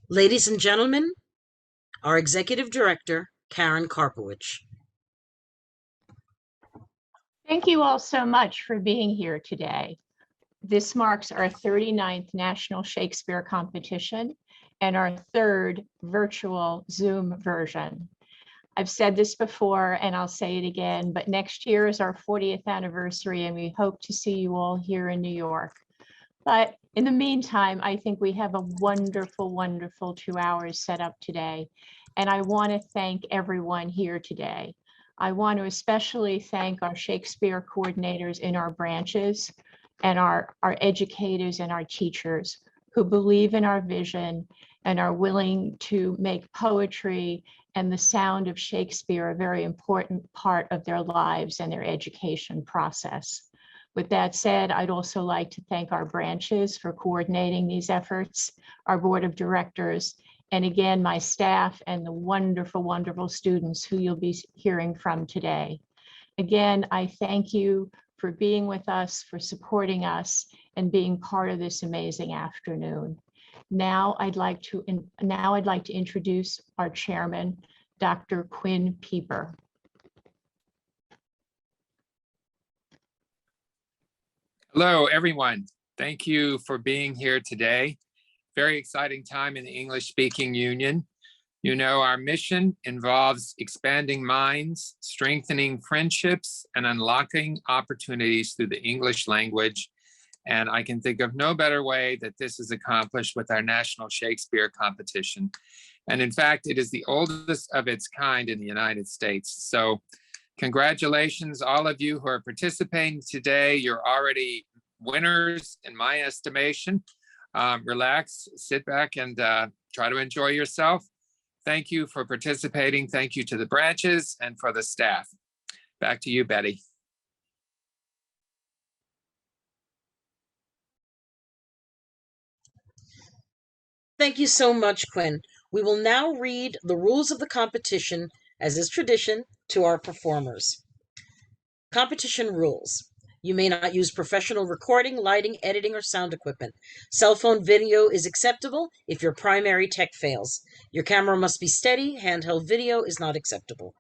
Ladies and gentlemen, our Executive Director, Karen Karpowicz. Thank you all so much for being here today. This marks our 39th National Shakespeare Competition and our third virtual Zoom version. I've said this before and I'll say it again, but next year is our 40th anniversary and we hope to see you all here in New York. But in the meantime, I think we have a wonderful, wonderful 2 hours set up today. And I want to thank everyone here today. I want to especially thank our Shakespeare coordinators in our branches and our educators and our teachers who believe in our vision and are willing to make poetry and the sound of Shakespeare a very important part of their lives and their education process. With that said, I'd also like to thank our branches for coordinating these efforts, our board of directors, and again, my staff and the wonderful, wonderful students who you'll be hearing from today. Again, I thank you for being with us, for supporting us, and being part of this amazing afternoon. Now I'd like to introduce our chairman, Dr. Quinn Pieper. Hello, everyone. Thank you for being here today. Very exciting time in the English-speaking union. You know, our mission involves expanding minds, strengthening friendships, and unlocking opportunities through the English language. And I can think of no better way that this is accomplished with our National Shakespeare Competition. And in fact, it is the oldest of its kind in the United States. So congratulations, all of you who are participating today. You're already winners in my estimation. Relax, sit back and try to enjoy yourself. Thank you for participating. Thank you to the branches and for the staff. Back to you, Betty. Thank you so much, Quinn. We will now read the rules of the competition, as is tradition, to our performers. Competition rules. You may not use professional recording, lighting, editing, or sound equipment. Cell phone video is acceptable if your primary tech fails. Your camera must be steady. Handheld video is not acceptable.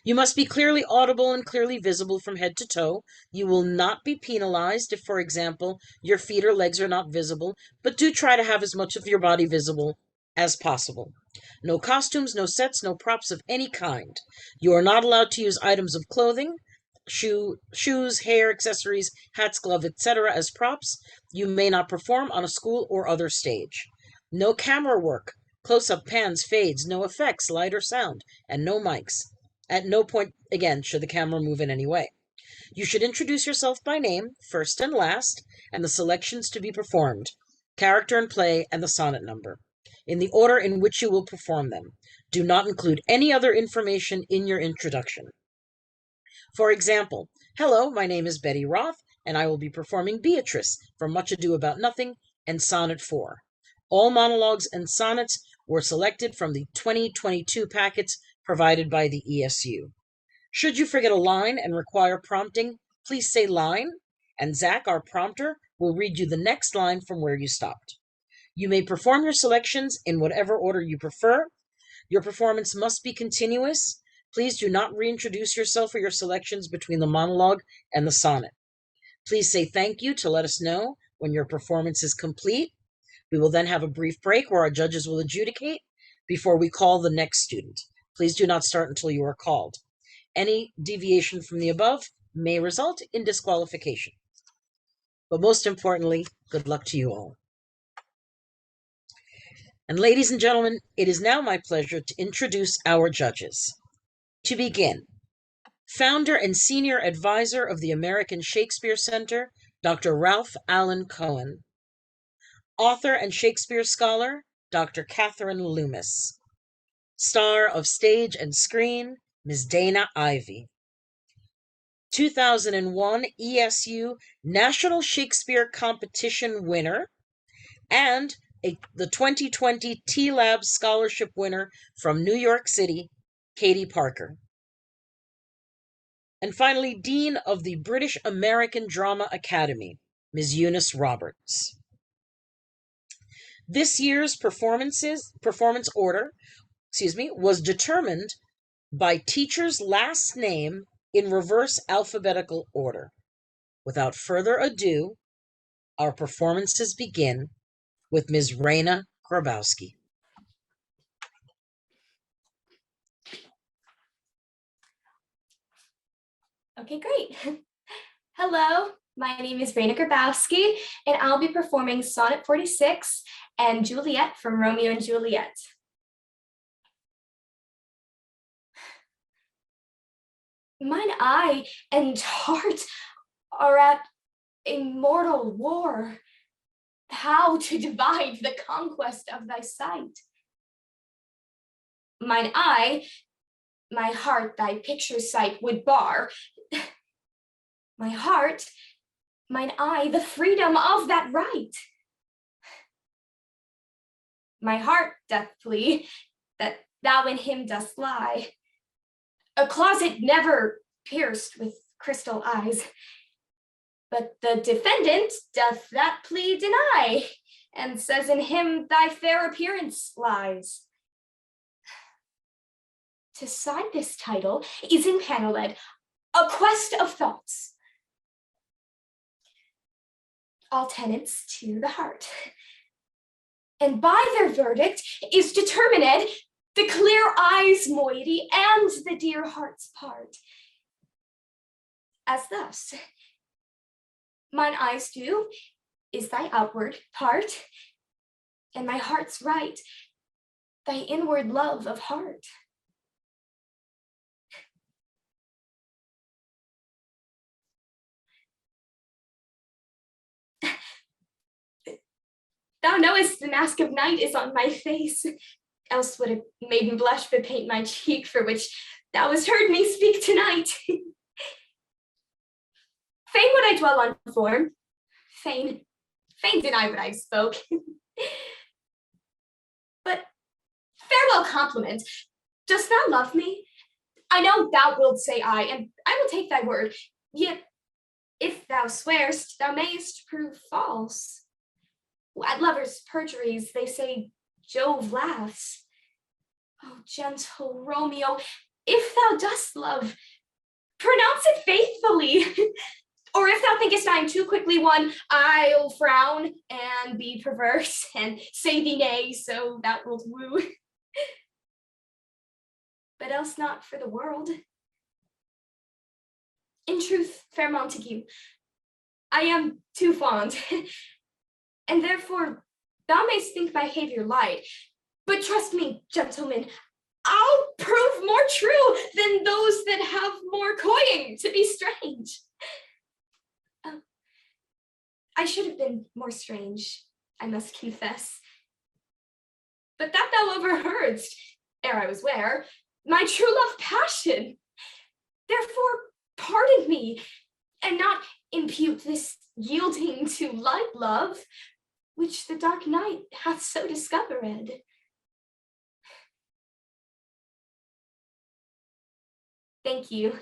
You must be clearly audible and clearly visible from head to toe. You will not be penalized if, for example, your feet or legs are not visible, but do try to have as much of your body visible as possible. No costumes, no sets, no props of any kind. You are not allowed to use items of clothing, shoes, hair, accessories, hats, gloves, etc. as props. You may not perform on a school or other stage. No camera work, close-up pans, fades, no effects, light or sound, and no mics. At no point, again, should the camera move in any way. You should introduce yourself by name, first and last, and the selections to be performed, character and play, and the sonnet number, in the order in which you will perform them. Do not include any other information in your introduction. For example, hello, my name is Betty Roth, and I will be performing Beatrice from Much Ado About Nothing and Sonnet 4. All monologues and sonnets were selected from the 2022 packets provided by the ESU. Should you forget a line and require prompting, please say line, and Zach, our prompter, will read you the next line from where you stopped. You may perform your selections in whatever order you prefer. Your performance must be continuous. Please do not reintroduce yourself or your selections between the monologue and the sonnet. Please say thank you to let us know when your performance is complete. We will then have a brief break where our judges will adjudicate before we call the next student. Please do not start until you are called. Any deviation from the above may result in disqualification. But most importantly, good luck to you all. And ladies and gentlemen, it is now my pleasure to introduce our judges. To begin, founder and senior advisor of the American Shakespeare Center, Dr. Ralph Allen Cohen. Author and Shakespeare scholar, Dr. Catherine Loomis. Star of stage and screen, Ms. Dana Ivey. 2001 ESU National Shakespeare Competition winner and the 2020 T-Lab Scholarship winner from New York City, Katie Parker. And finally, Dean of the British American Drama Academy, Ms. Eunice Roberts. This year's performance order, was determined by teacher's last name in reverse alphabetical order. Without further ado, our performances begin with Ms. Raina Grabowski. Okay, great. Hello, my name is Raina Grabowski, and I'll be performing Sonnet 46 and Juliet from Romeo and Juliet. Mine eye and heart are at a mortal war. How to divide the conquest of thy sight? Mine eye, my heart thy picture sight would bar. My heart, mine eye, the freedom of that right. My heart doth flee, that thou in him dost lie. A closet never pierced with crystal eyes, but the defendant doth that plea deny, and says in him thy fair appearance lies. To sign this title is in Paneled, a quest of thoughts. All tenants to the heart. And by their verdict is determined the clear eyes' moiety and the dear heart's part. As thus, mine eyes do is thy outward part, and my heart's right, thy inward love of heart. Thou knowest the mask of night is on my face, else would a maiden blush bepaint my cheek, for which thou hast heard me speak tonight. Fain would I dwell on form, fain deny what I spoke. But farewell compliment, dost thou love me? I know thou wilt say aye, and I will take thy word, yet if thou swearst, thou mayst prove false. At lovers' perjuries, they say Jove laughs. Oh, gentle Romeo, if thou dost love, pronounce it faithfully. Or if thou thinkest I am too quickly won, I'll frown and be perverse and say thee nay, so thou wilt woo. But else not for the world. In truth, fair Montague, I am too fond, and therefore thou mayst think my behavior light, but trust me, gentlemen, I'll prove more true than those that have more coying to be strange. I should have been more strange, I must confess. But that thou overheardst, ere I was ware, my true love passion. Therefore pardon me, and not impute this yielding to light love, which the dark night hath so discovered. Thank you.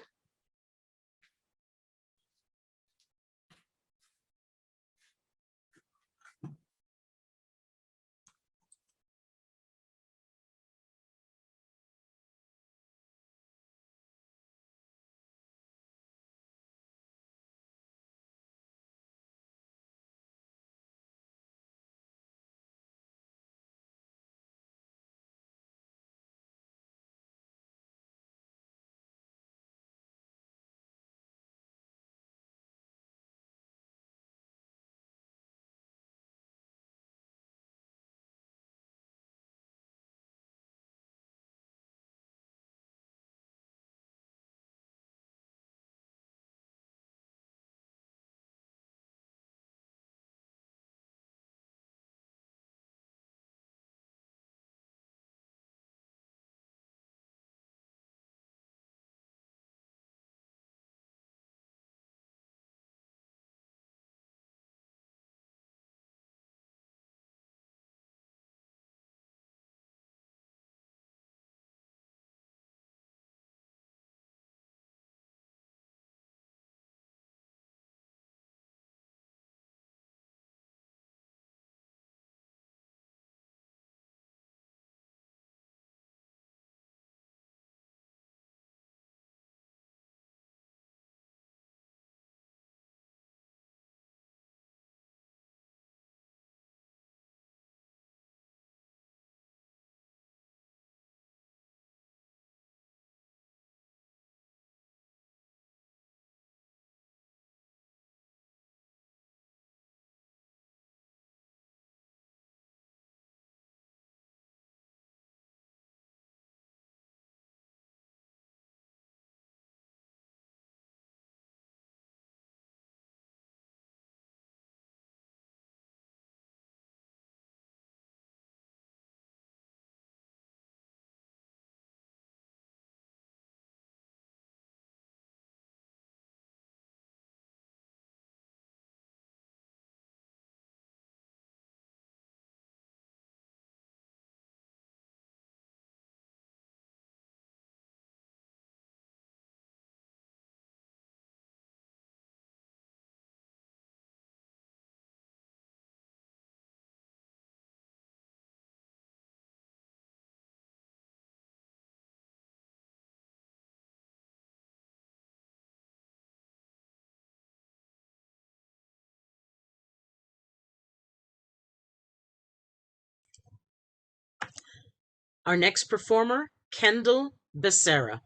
Our next performer, Kendall Becerra.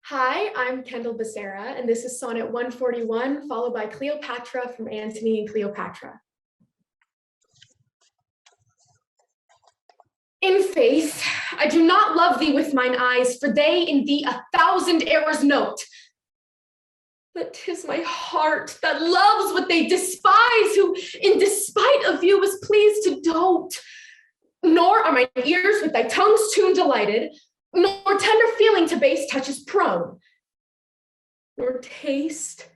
Hi, I'm Kendall Becerra, and this is Sonnet 141, followed by Cleopatra from Antony and Cleopatra. In faith, I do not love thee with mine eyes, for they in thee 1,000 errors note. But 'tis my heart that loves what they despise, who in despite of you was pleased to dote. Nor are my ears with thy tongue's tune delighted, nor tender feeling to base touches prone, nor taste,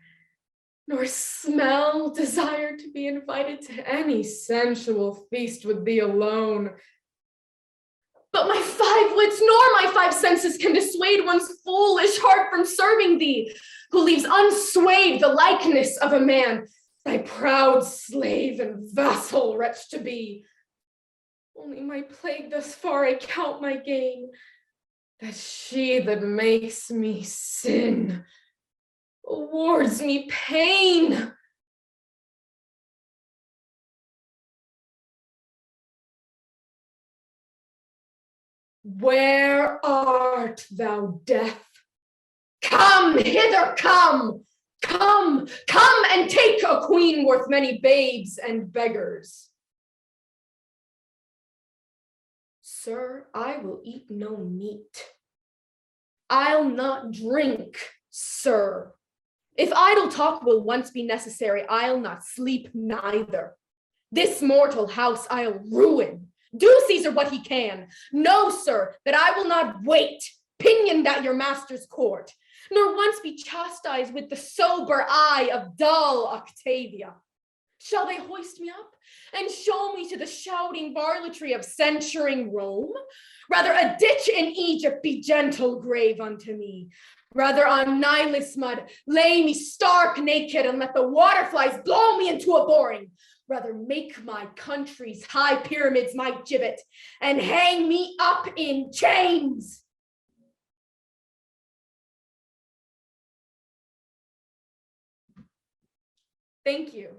nor smell desire to be invited to any sensual feast with thee alone. But my 5 wits nor my 5 senses can dissuade one's foolish heart from serving thee, who leaves unswayed the likeness of a man, thy proud slave and vassal wretch to be. Only my plague thus far I count my gain, that she that makes me sin awards me pain. Where art thou, death? Come hither, come, come, come and take a queen worth many babes and beggars. Sir, I will eat no meat. I'll not drink, sir. If idle talk will once be necessary, I'll not sleep neither. This mortal house I'll ruin. Do Caesar what he can. Know, sir, that I will not wait, pinioned at your master's court, nor once be chastised with the sober eye of dull Octavia. Shall they hoist me up and show me to the shouting varletry of censuring Rome? Rather a ditch in Egypt be gentle grave unto me. Rather on Nilus mud lay me stark naked and let the waterflies blow me into a boring. Rather make my country's high pyramids my gibbet and hang me up in chains. Thank you.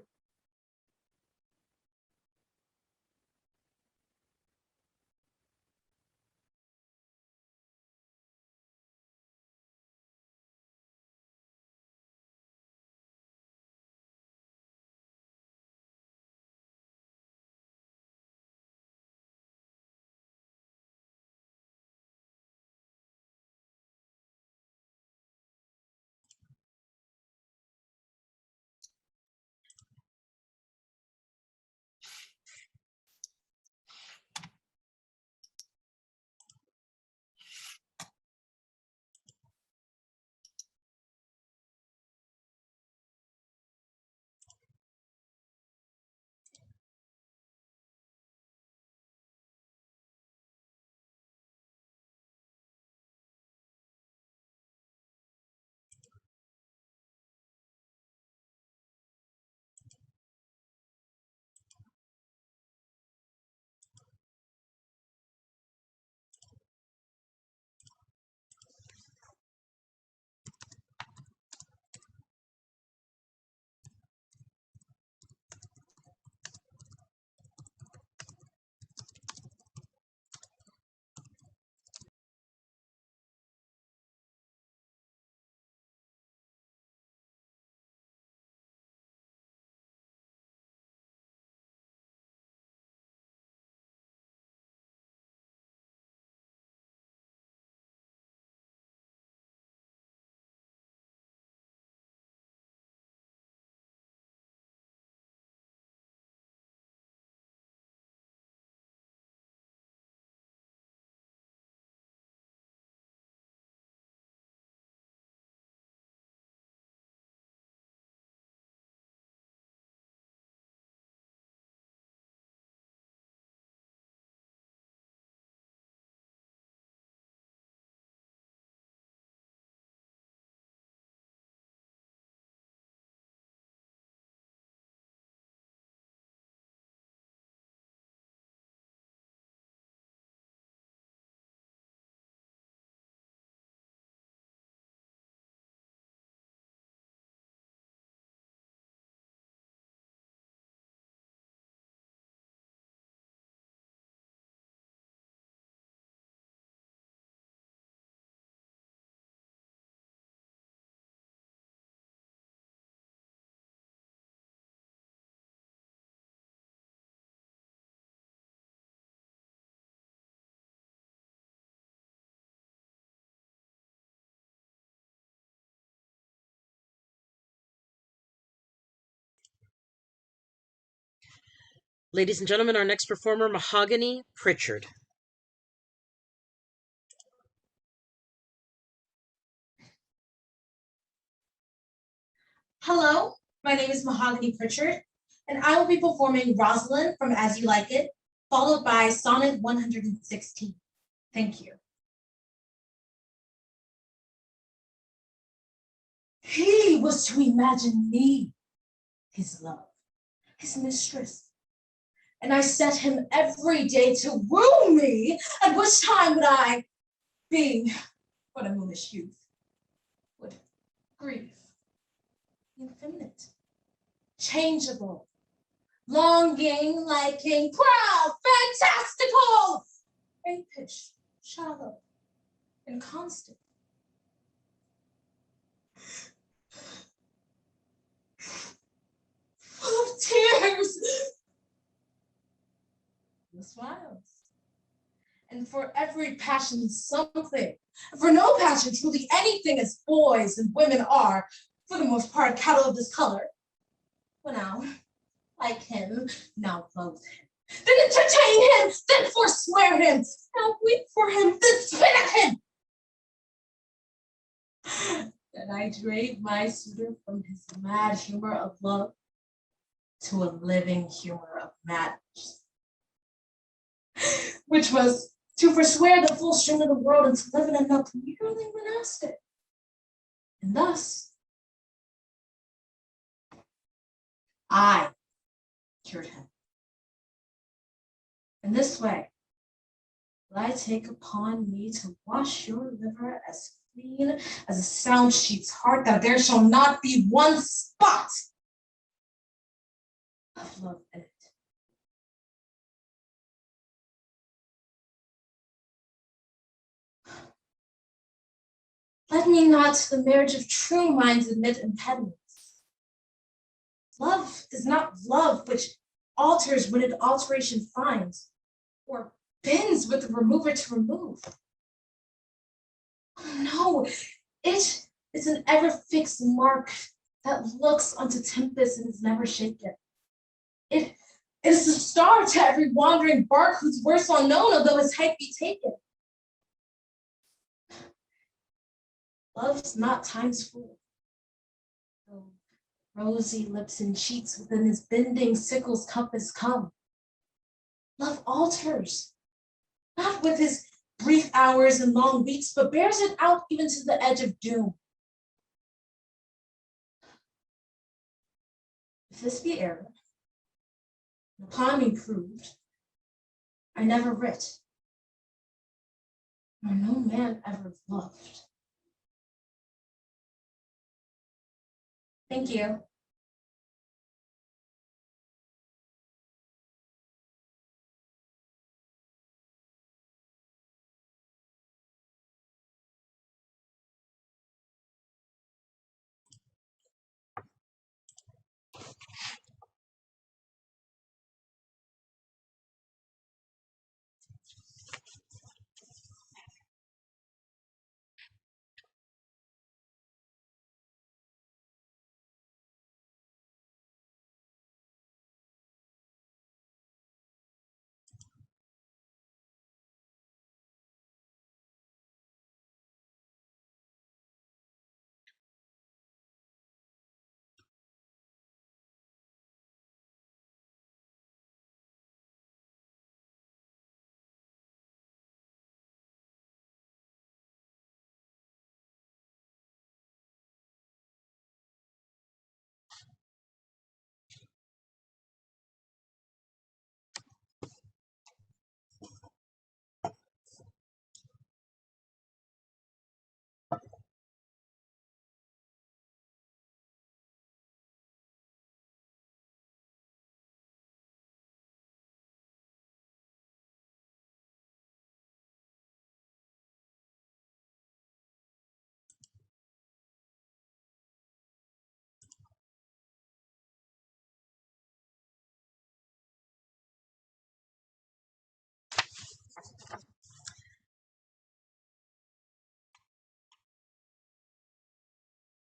Ladies and gentlemen, our next performer, Mahogany Pritchard. Hello, my name is Mahogany Pritchard, and I will be performing Rosalind from As You Like It, followed by Sonnet 116. Thank you. He was to imagine me, his love, his mistress, and I set him every day to woo me, at which time would I, being but a moonish youth, would grieve, infinite, changeable, longing, liking, proud, fantastical, apish, shallow, and constant. Full of tears, and smiles. And for every passion, something. For no passion, truly anything, as boys and women are, for the most part, cattle of this color. Well, now, like him, now loathe him, then entertain him, then forswear him, now weep for him, then spit at him. Then I drave my suitor from his mad humor of love to a living humor of madness, which was to forswear the full string of the world and to live in a nook merely monastic. And thus, I cured him. In this way, will I take upon me to wash your liver as clean as a sound sheep's heart, that there shall not be one spot of love in it. Let me not to the marriage of true minds admit impediments. Love is not love which alters when it alteration finds, or bends with the remover to remove. No, it is an ever fixed mark that looks unto tempest and is never shaken. It is the star to every wandering bark whose worst unknown, although his height be taken. Love's not time's fool, though rosy lips and cheeks within his bending sickle's compass come. Love alters, not with his brief hours and long weeks, but bears it out even to the edge of doom. If this be error, upon me proved, I never writ, nor no man ever loved. Thank you.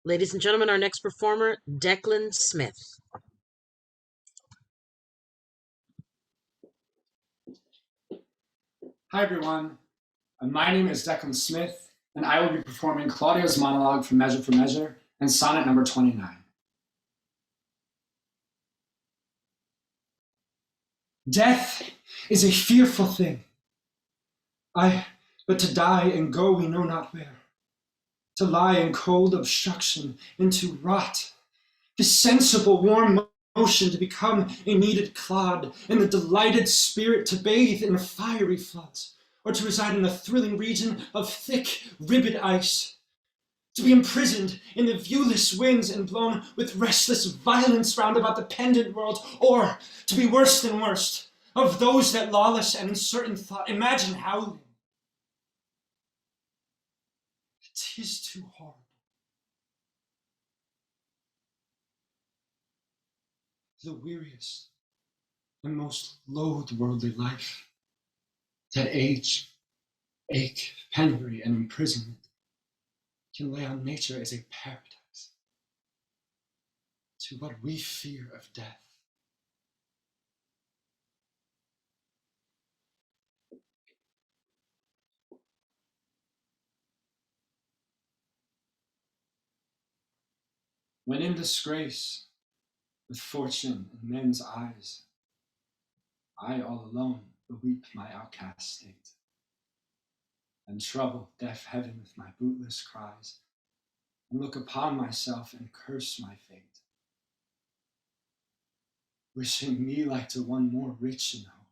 Ladies and gentlemen, our next performer, Declan Smith. Hi everyone, my name is Declan Smith, and I will be performing Claudio's monologue from Measure for Measure and sonnet number 29. Death is a fearful thing. But to die and go we know not where, to lie in cold obstruction, into rot, the sensible warm motion to become a kneaded clod, and the delighted spirit to bathe in fiery floods, or to reside in the thrilling region of thick, ribbed ice, to be imprisoned in the viewless winds and blown with restless violence round about the pendant world, or to be worse than worst, of those that lawless and uncertain thought imagine howling. 'Tis too hard. The weariest and most loathed worldly life, that age, ache, penury, and imprisonment can lay on nature as a paradise to what we fear of death. When in disgrace, with fortune in men's eyes, I all alone beweep my outcast state, and trouble deaf heaven with my bootless cries, and look upon myself and curse my fate, wishing me like to one more rich in hope,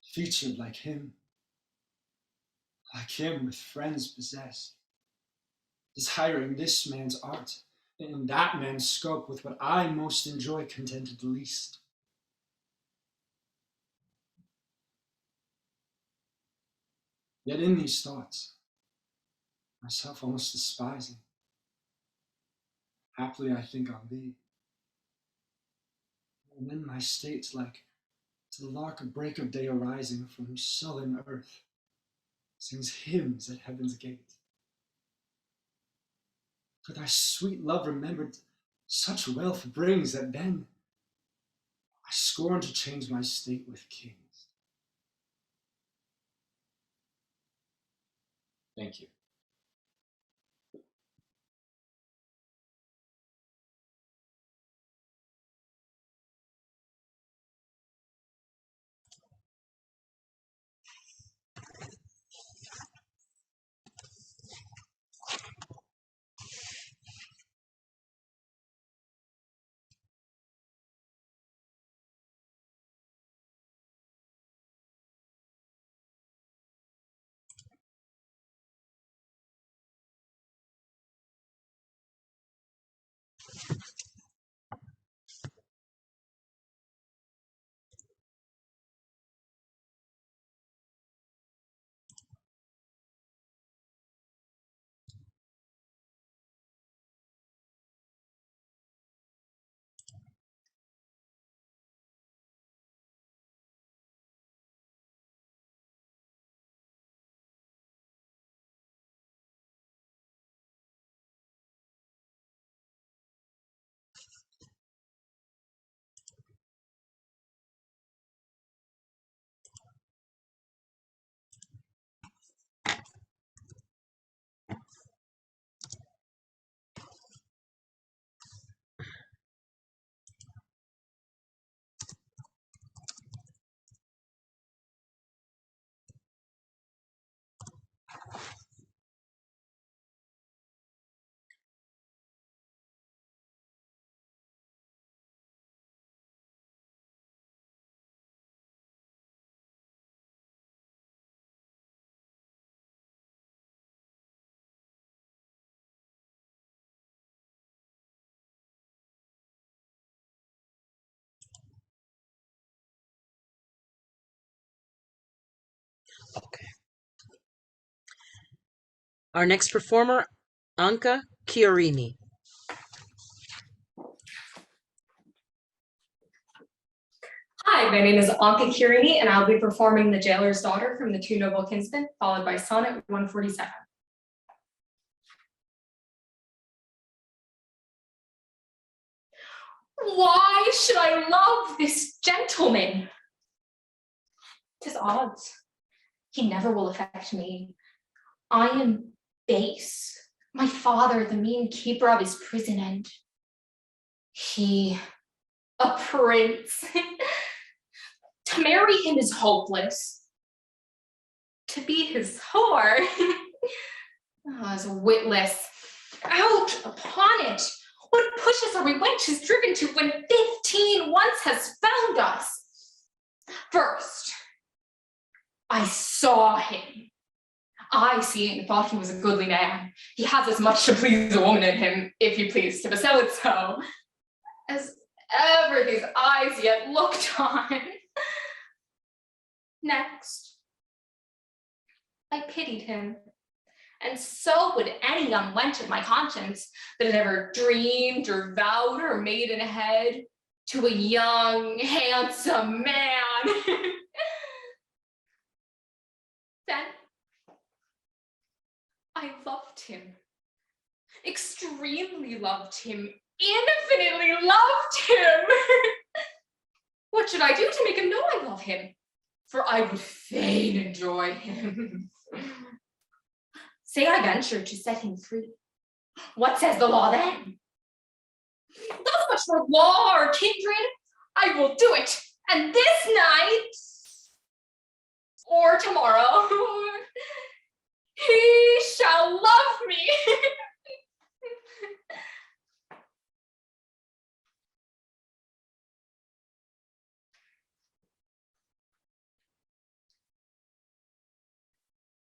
featured like him with friends possessed, desiring this man's art, and in that man's scope with what I most enjoy contented least. Yet in these thoughts, myself almost despising, haply I think on thee, and in my state's like to the lark of break of day arising from sullen earth, sings hymns at heaven's gate. For thy sweet love remembered such wealth brings that then I scorn to change my state with kings. Thank you. Okay. Our next performer, Anka Chiorini. Hi, my name is Anka Chiorini, and I'll be performing The Jailer's Daughter from The Two Noble Kinsmen, followed by Sonnet 147. Why should I love this gentleman? 'Tis odds. he never will affect me. I am base, my father the mean keeper of his prison, and he a prince. To marry him is hopeless. To be his whore is witless. Out upon it! What pushes a wench is driven to when 15 once has found us? First, I saw him. I, seeing, thought he was a goodly man. He has as much to please a woman in him, if you please to bestow it so, as ever his eyes yet looked on. Next, I pitied him, and so would any young wench of my conscience that had ever dreamed or vowed or made in head to a young, handsome man. Then I loved him, extremely loved him, infinitely loved him. What should I do to make him know I love him? For I would fain enjoy him. Say I venture to set him free. What says the law then? Not much for law or kindred. I will do it, and this night, or tomorrow, he shall love me.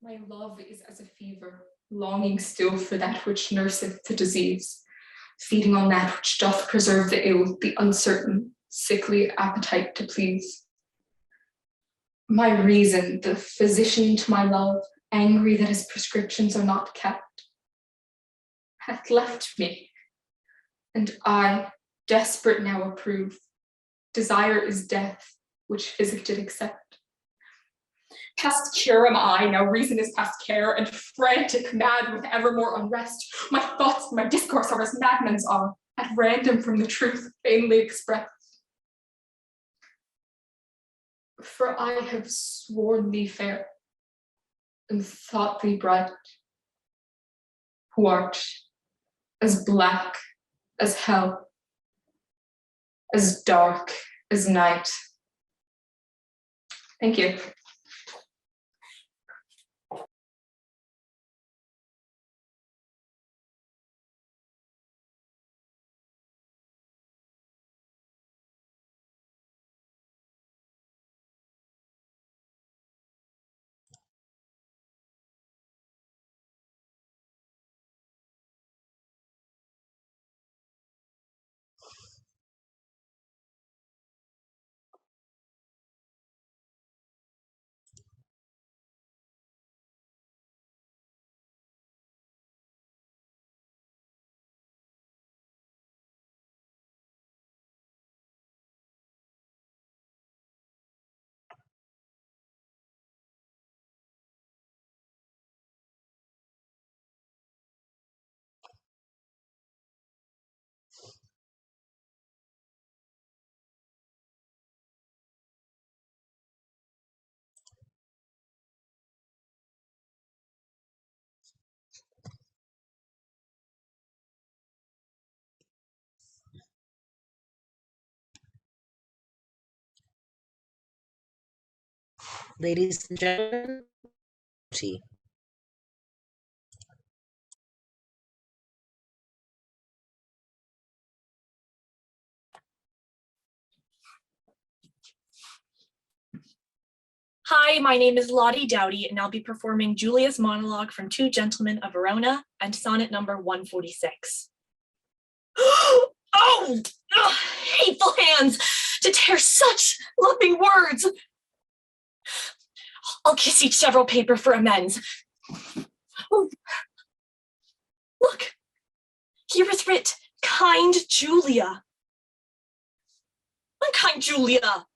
My love is as a fever, longing still for that which nurseth the disease, feeding on that which doth preserve the ill, the uncertain, sickly appetite to please. My reason, the physician to my love, angry that his prescriptions are not kept, hath left me, and I, desperate now approve. Desire is death, which physic did accept. Past cure am I, now reason is past care, and frantic, mad with evermore unrest. My thoughts and my discourse are as madmen's are, at random from the truth, vainly expressed. For I have sworn thee fair, and thought thee bright, who art as black as hell, as dark as night. Thank you. Ladies and gentlemen, tea. Hi, my name is Lottie Dowdy, and I'll be performing Julia's monologue from Two Gentlemen of Verona and sonnet number 146. Oh, hateful hands to tear such loving words. I'll kiss each several paper for amends. Oh, look, here is writ, kind Julia. Unkind Julia,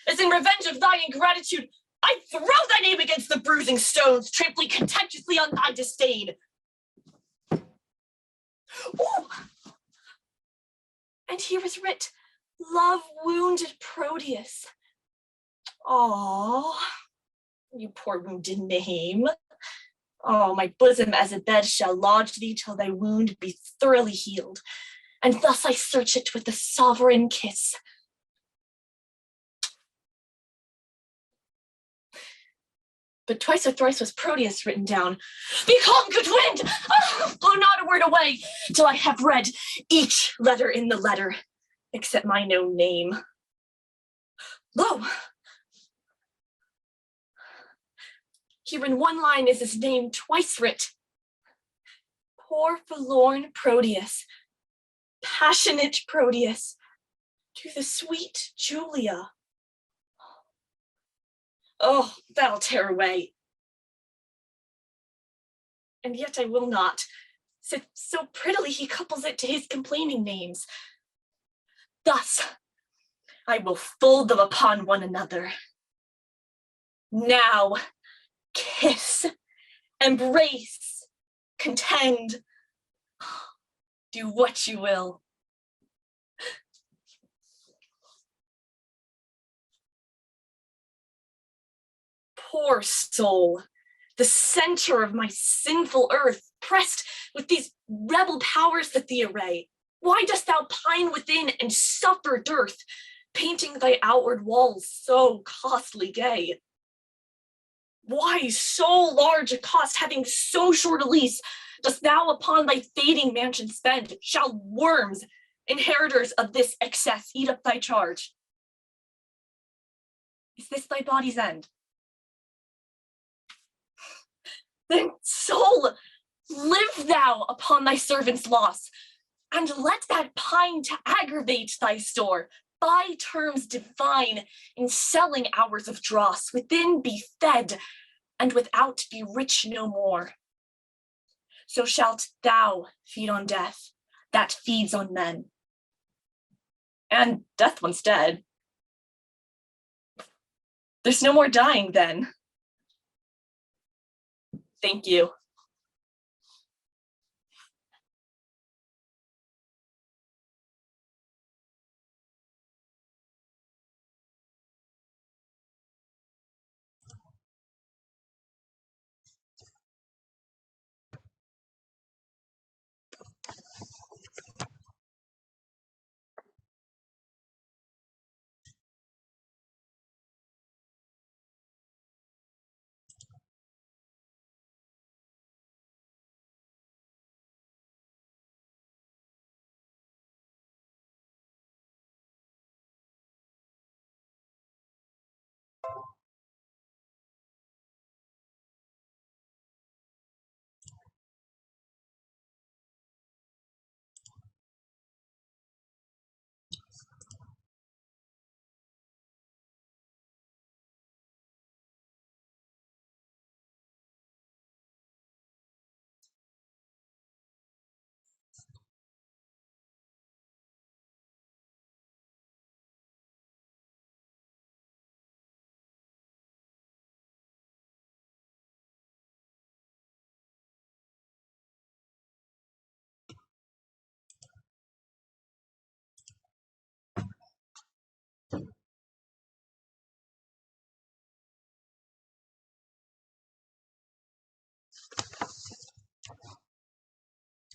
as in revenge of thy ingratitude, I throw thy name against the bruising stones, trampling contemptuously on thy disdain. Ooh. And here is writ, love wounded Proteus. Aw, you poor wounded name. Oh, my bosom as a bed shall lodge thee till thy wound be thoroughly healed, and thus I search it with a sovereign kiss. But twice or thrice was Proteus written down. Be calm, good wind! Blow not a word away till I have read each letter in the letter, except mine own name. Lo! Here in one line is his name twice writ. Poor forlorn Proteus, passionate Proteus, to the sweet Julia. Oh, that'll tear away. And yet I will not. So prettily he couples it to his complaining names. Thus, I will fold them upon one another. Now, kiss, embrace, contend, do what you will. Poor soul, the center of my sinful earth, pressed with these rebel powers that thee array. Why dost thou pine within and suffer dearth, painting thy outward walls so costly gay? Why so large a cost, having so short a lease, dost thou upon thy fading mansion spend? Shall worms, inheritors of this excess, eat up thy charge? Is this thy body's end? Then, soul, live thou upon thy servant's loss, and let that pine to aggravate thy store, by terms divine, in selling hours of dross, within be fed, and without be rich no more. So shalt thou feed on death, that feeds on men. And death once dead, there's no more dying then. Thank you.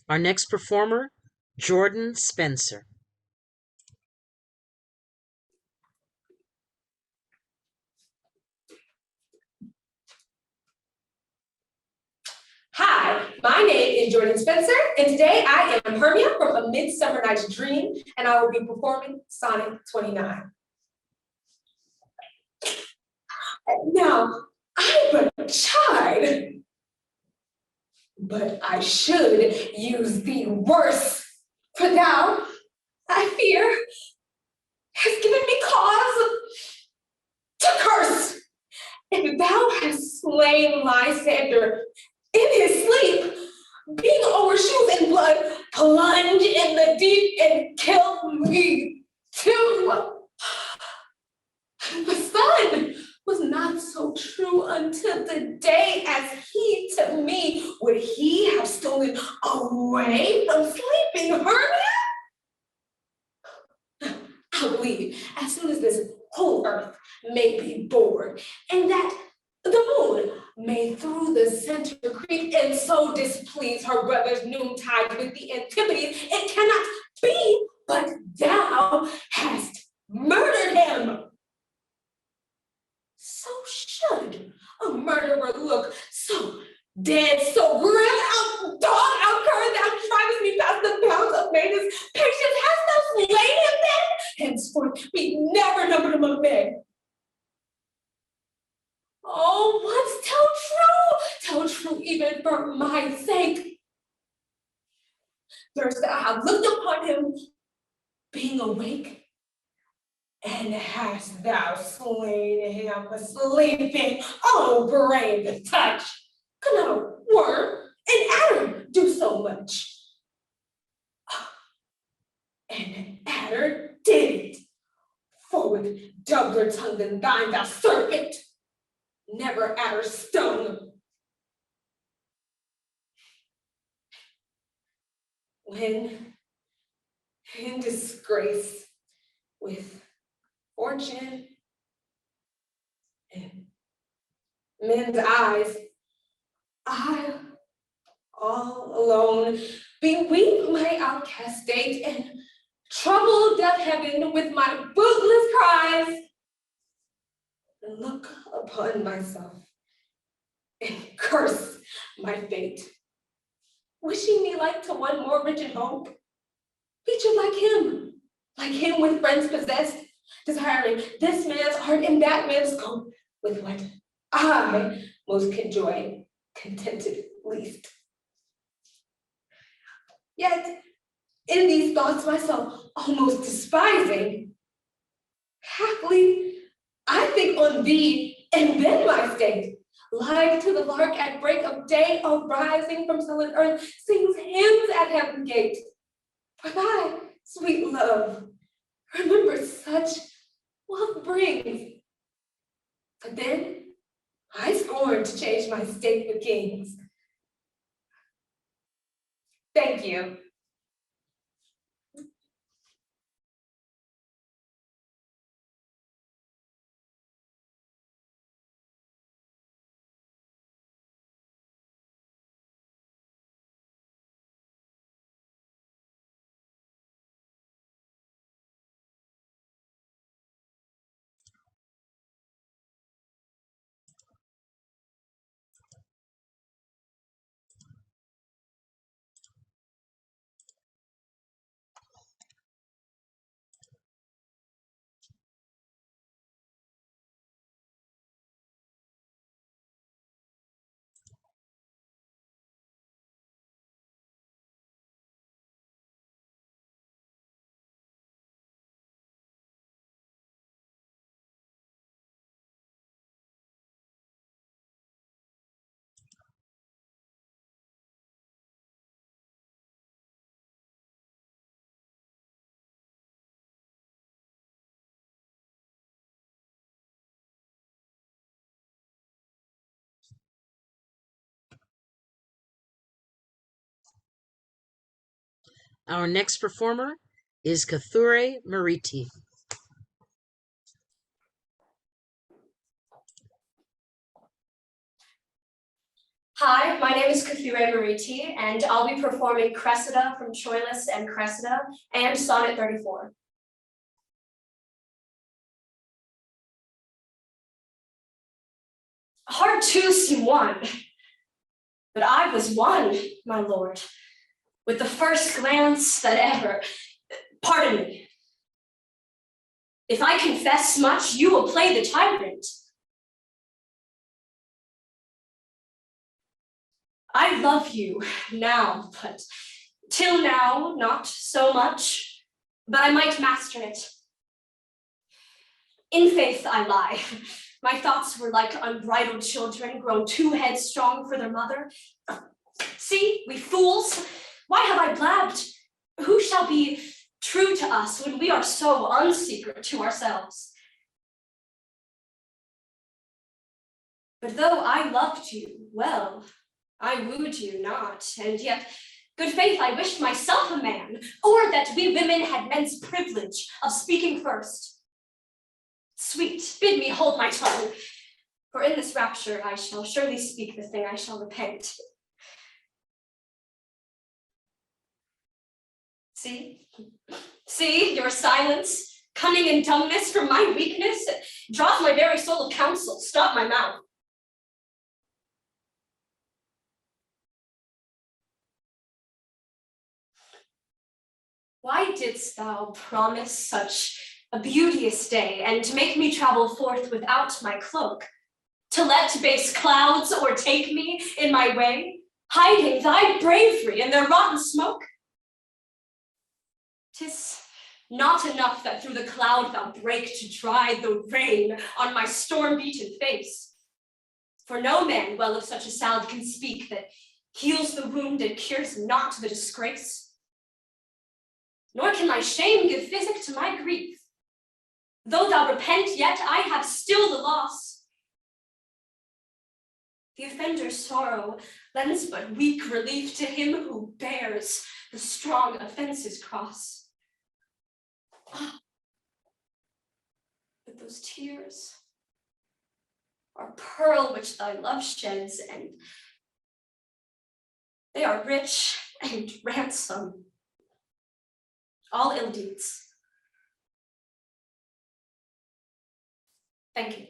Our next performer, Jordan Spencer. Hi, my name is Jordan Spencer, and today I am Hermia from A Midsummer Night's Dream, and I will be performing Sonnet 29. Now, I'm a child, but I should use the worse, for thou, I fear, has given me cause to curse, and thou hast slain Lysander in his sleep, being over shoes and blood, plunge in the deep and kill me too. The sun was not so true until the day as he to me. Would he have stolen away from sleeping Hermia? I believe as soon as this whole earth may be born, and that The moon may through the center creep and so displease her brother's noontide with the antipodes. It cannot be, but thou hast murdered him. So should a murderer look, so dead, so grim, dog, outcur, thou drivest me past the bounds of maiden's patience. Hast thou slain him then? Henceforth be never numbered among men. Oh, once tell true even for my sake. Durst thou have looked upon him, being awake, and hast thou slain him sleeping? Oh, brave touch! Could not a worm, an adder, do so much? An adder did it, for with doubler tongue than thine, thou serpent, never adder stung. When in disgrace with fortune and men's eyes, I all alone beweep my outcast state, and trouble deaf heaven with my bootless cries, and look upon myself and curse my fate, wishing me like to one more rich in hope, featured like him with friends possessed, desiring this man's art and that man's scope, with what I most enjoy, contented least. Yet, in these thoughts myself almost despising, haply I think on thee and then my state, like to the lark at break of day, arising from sullen earth, sings hymns at heaven's gate. For thy sweet love, remember such wealth brings. But then I scorn to change my state with kings. Thank you. Our next performer is Kathure Mariti. Hi, my name is Kathure Mariti, and I'll be performing Cressida from Troilus and Cressida and Sonnet 34. Hard to seem won, but I was won, my lord, with the first glance that ever. Pardon me. If I confess much, you will play the tyrant. I love you now, but till now, not so much, but I might master it. In faith, I lie. My thoughts were like unbridled children, grown too headstrong for their mother. See, we fools, why have I blabbed? Who shall be true to us when we are so unsecret to ourselves? But though I loved you well, I wooed you not, and yet, good faith, I wished myself a man, or that we women had men's privilege of speaking first. Sweet, bid me hold my tongue, For in this rapture I shall surely speak the thing I shall repent. See, your silence, cunning and dumbness from my weakness, draws my very soul of counsel, stop my mouth. Why didst thou promise such a beauteous day, and to make me travel forth without my cloak, to let base clouds o'ertake me in my way, hiding thy bravery in their rotten smoke? 'Tis not enough that through the cloud thou break to dry the rain on my storm-beaten face. For no man well of such a sound can speak that heals the wound and cures not the disgrace. Nor can my shame give physic to my grief. Though thou repent, yet I have still the loss. The offender's sorrow lends but weak relief to him who bears the strong offense's cross. But those tears are pearl which thy love sheds, and they are rich and ransom all ill deeds. Thank you.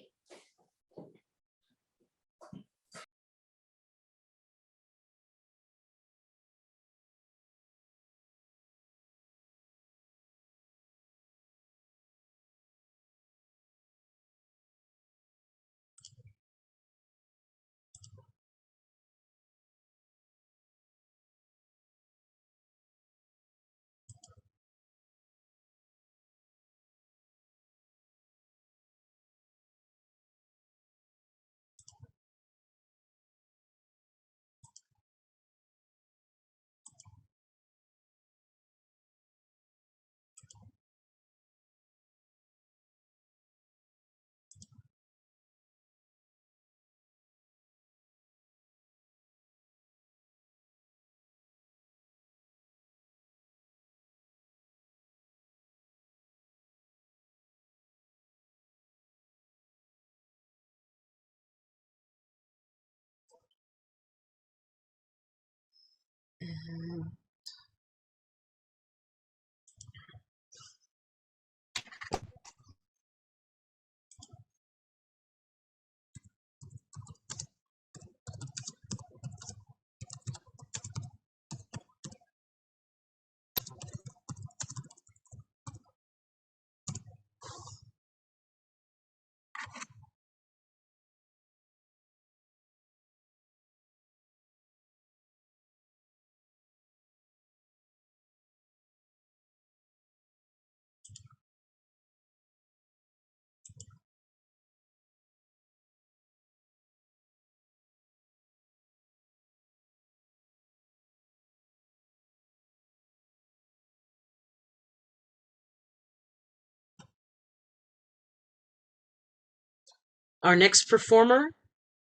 Our next performer,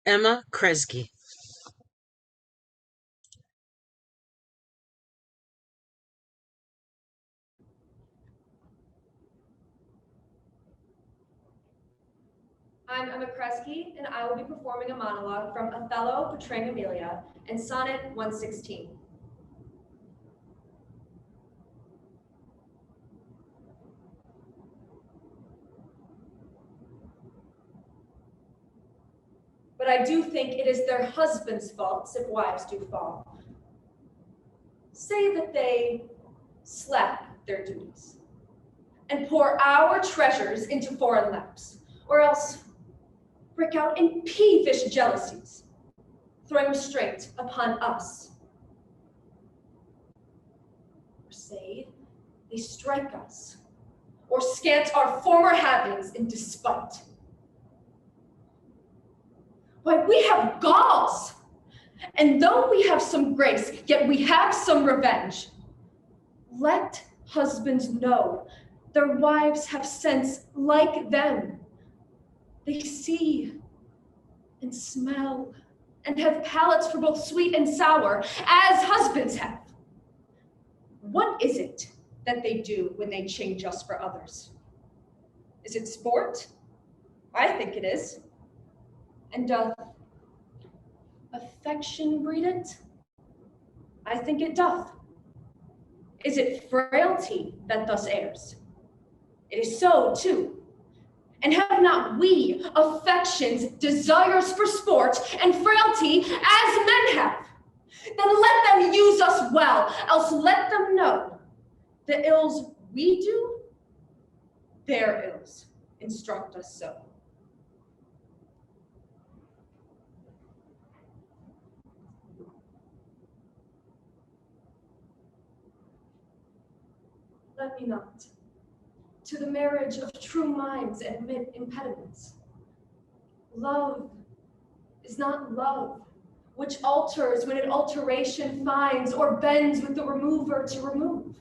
Emma Kresge. I'm Emma Kresge, and I will be performing a monologue from Othello portraying Emilia in Sonnet 116. But I do think it is their husbands' faults if wives do fall. Say that they slap their duties and pour our treasures into foreign laps, or else break out in peevish jealousies, throwing restraint upon us. Or say they strike us, or scant our former havings in despite. Why, we have galls, and though we have some grace, yet we have some revenge. Let husbands know their wives have sense like them. They see and smell and have palates for both sweet and sour, as husbands have. What is it that they do when they change us for others? Is it sport? I think it is. And doth affection breed it? I think it doth. Is it frailty that thus errs? It is so too. And have not we affections, desires for sport, and frailty as men have? Then let them use us well, else let them know the ills we do, their ills instruct us so. Let me not to the marriage of true minds admit impediments. Love is not love, which alters when an alteration finds or bends with the remover to remove.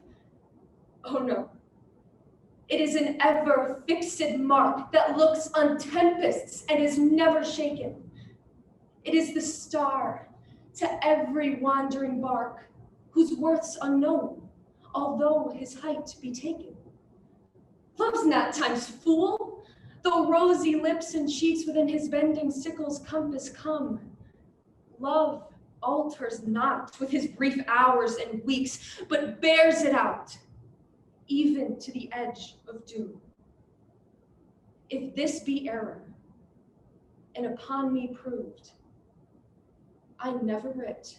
Oh no, it is an ever fixed mark that looks on tempests and is never shaken. It is the star to every wandering bark, whose worth's unknown, although his height be taken. Love's not time's fool, though rosy lips and cheeks within his bending sickle's compass come. Love alters not with his brief hours and weeks, but bears it out, even to the edge of doom. If this be error, and upon me proved, I never writ,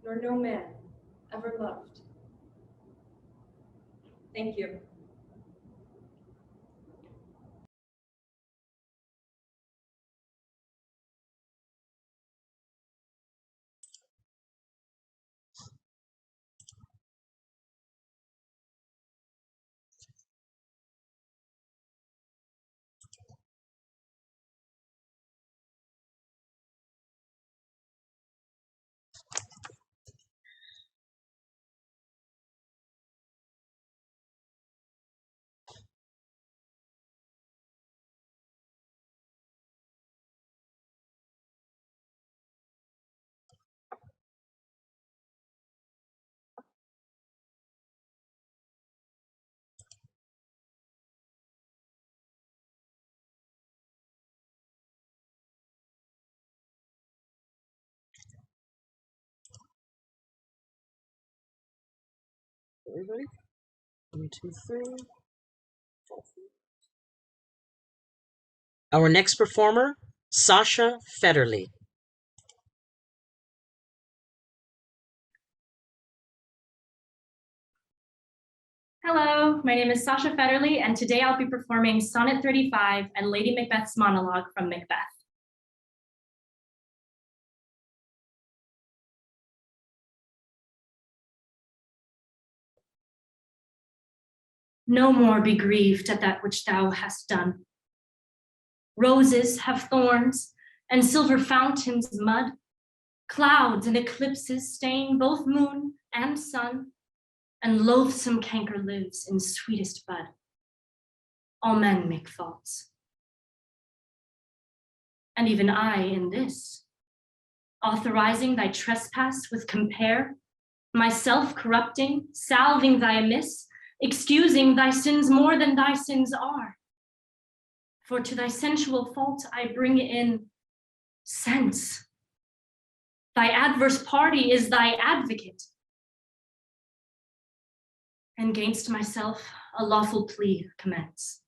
nor no man ever loved. Thank you. Everybody? 1, 2, 3. Our next performer, Sasha Federley. Hello, my name is Sasha Federley, and today I'll be performing Sonnet 35 and Lady Macbeth's monologue from Macbeth. No more be grieved at that which thou hast done. Roses have thorns, and silver fountains mud. Clouds and eclipses stain both moon and sun, and loathsome canker lives in sweetest bud. All men make faults. And even I in this, authorizing thy trespass with compare, myself corrupting, salving thy amiss, excusing thy sins more than thy sins are. For to thy sensual fault I bring in sense. Thy adverse party is thy advocate. And gainst myself a lawful plea commence.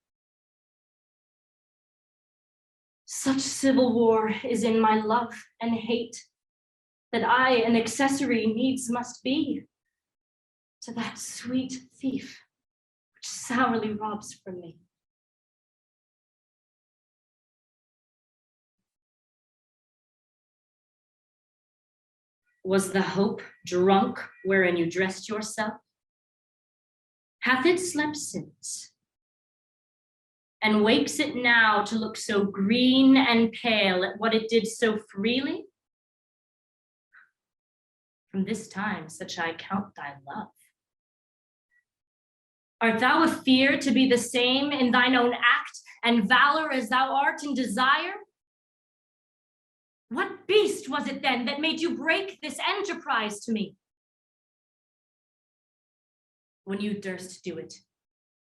Such civil war is in my love and hate, that I an accessory needs must be to that sweet thief which sourly robs from me. Was the hope drunk wherein you dressed yourself? Hath it slept since? And wakes it now to look so green and pale at what it did so freely? From this time such I count thy love. Art thou a fear to be the same in thine own act and valor as thou art in desire? What beast was it then that made you break this enterprise to me? When you durst do it,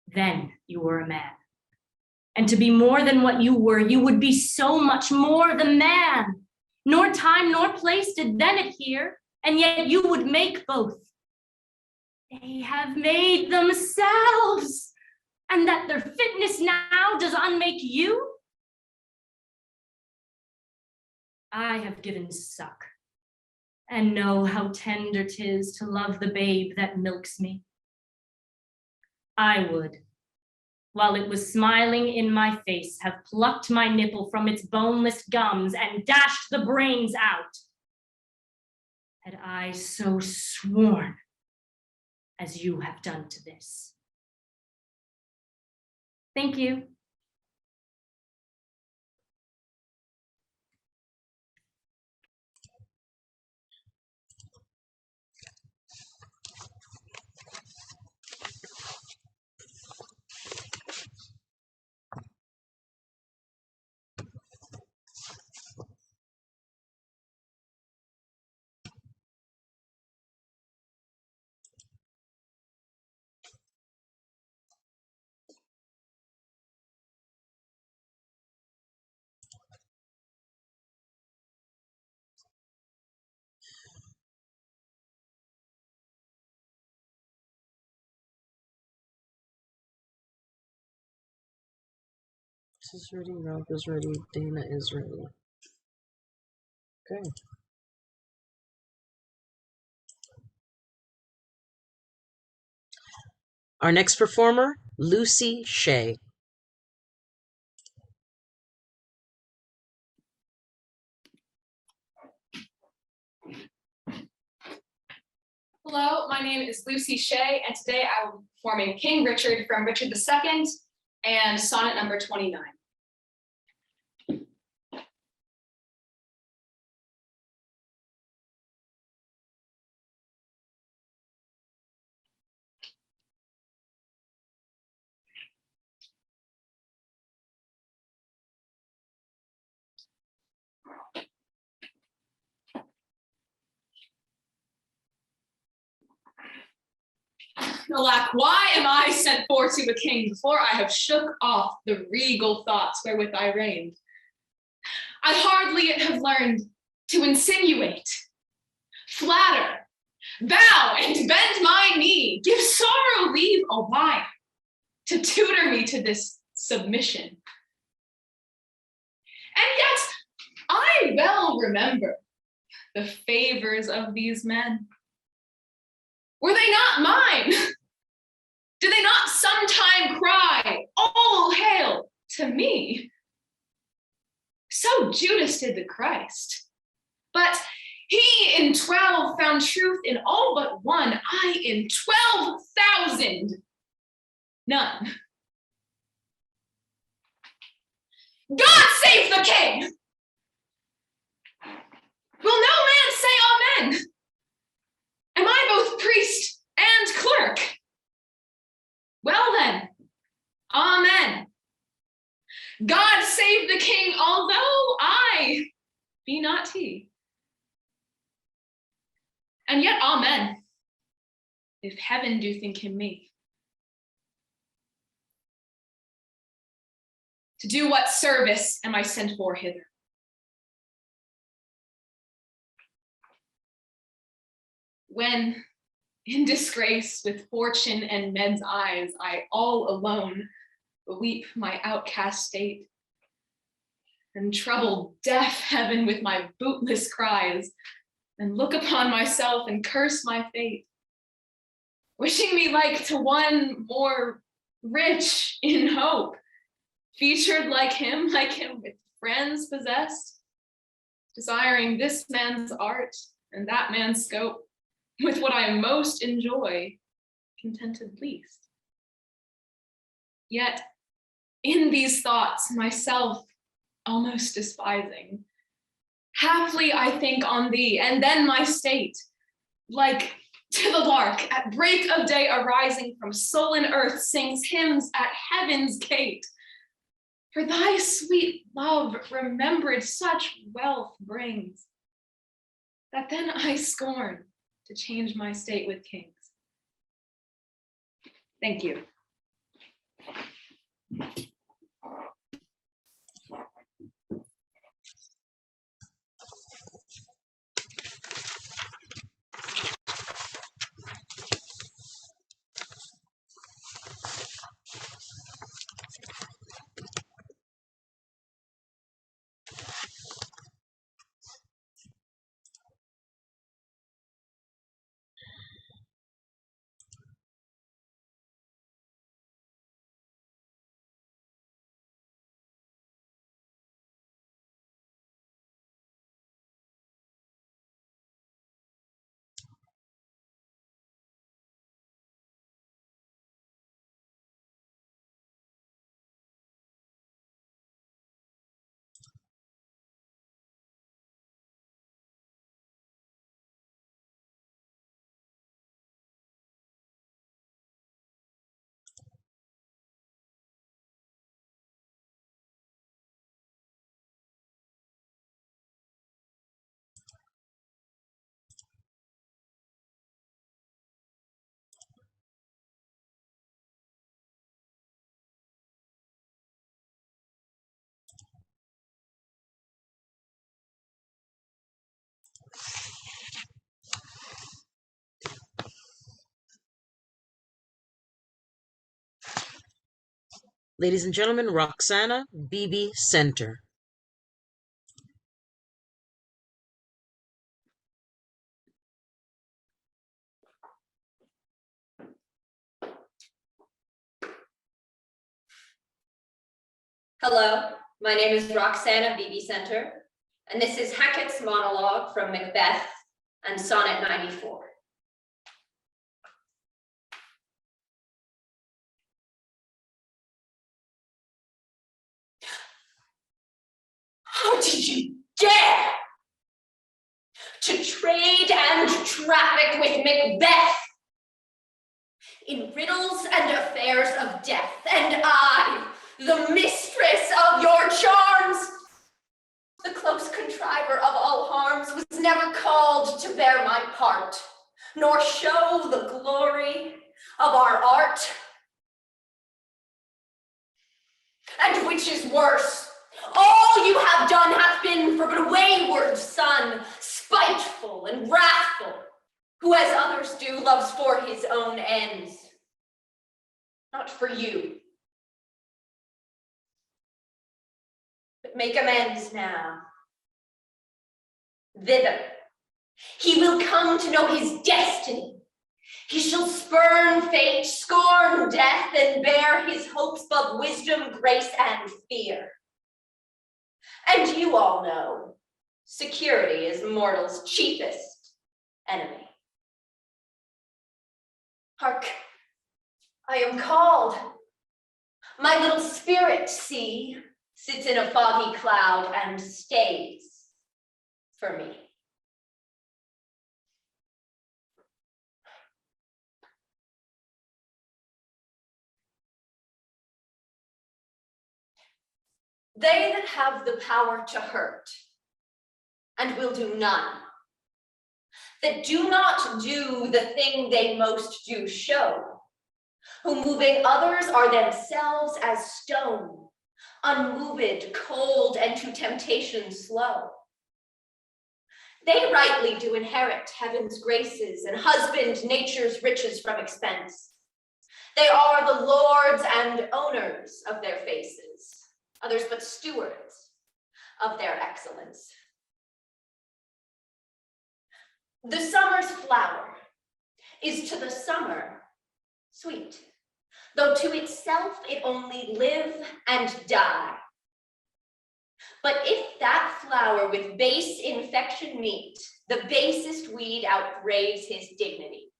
then you were a man. And to be more than what you were, you would be so much more the man. Nor time nor place did then adhere, and yet you would make both. They have made themselves, and that their fitness now does unmake you? I have given suck, and know how tender 'tis to love the babe that milks me. I would, while it was smiling in my face, have plucked my nipple from its boneless gums and dashed the brains out, had I so sworn as you have done to this. Thank you. This is ready, Rob is ready, Dana is ready. Okay. Our next performer, Lucy Shea. Hello, my name is Lucy Shea, and today I will be performing King Richard from Richard II and sonnet number 29. Alack, why am I sent for to a king before I have shook off the regal thoughts wherewith I reigned? I hardly have learned to insinuate, flatter, bow, and bend my knee, give sorrow leave a while to tutor me to this submission. And yet I well remember the favors of these men. Were they not mine? Did they not sometime cry, all hail to me? So Judas did the Christ. But he in 12 found truth in all but one, I in 12,000, none. God save the king! Will no man say amen? Am I both priest and clerk? Well then, amen. God save the king, although I be not he. And yet, amen, if heaven do think him me. To do what service am I sent for hither? When in disgrace with fortune and men's eyes, I all alone weep my outcast state, and trouble deaf heaven with my bootless cries, and look upon myself and curse my fate, wishing me like to one more rich in hope, featured like him with friends possessed, desiring this man's art and that man's scope, with what I most enjoy, contented least. Yet in these thoughts, myself almost despising, haply I think on thee, and then my state, like to the lark at break of day arising from sullen earth, sings hymns at heaven's gate. For thy sweet love remembered such wealth brings, that then I scorn to change my state with kings. Thank you. Ladies and gentlemen, Roxana Beebe Center. Hello, my name is Roxana Beebe Center, and this is Hackett's monologue from Macbeth and Sonnet 94. How did you dare to trade and traffic with Macbeth in riddles and affairs of death, and I, the mistress of your charms, the close contriver of all harms, was never called to bear my part, nor show the glory of our art. And which is worse, all you have done hath been for but a wayward son, spiteful and wrathful, who, as others do, loves for his own ends, not for you. But make amends now. Thither he will come to know his destiny. He shall spurn fate, scorn death, and bear his hopes above wisdom, grace, and fear. And you all know, security is mortal's chiefest enemy. Hark, I am called. My little spirit, see, sits in a foggy cloud and stays for me. They that have the power to hurt and will do none, that do not do the thing they most do show, who moving others are themselves as stone, unmoved, cold, and to temptation slow. They rightly do inherit heaven's graces and husband nature's riches from expense. They are the lords and owners of their faces, others but stewards of their excellence. The summer's flower is to the summer sweet, though to itself it only live and die. But if that flower with base infection meet, the basest weed outbraves his dignity.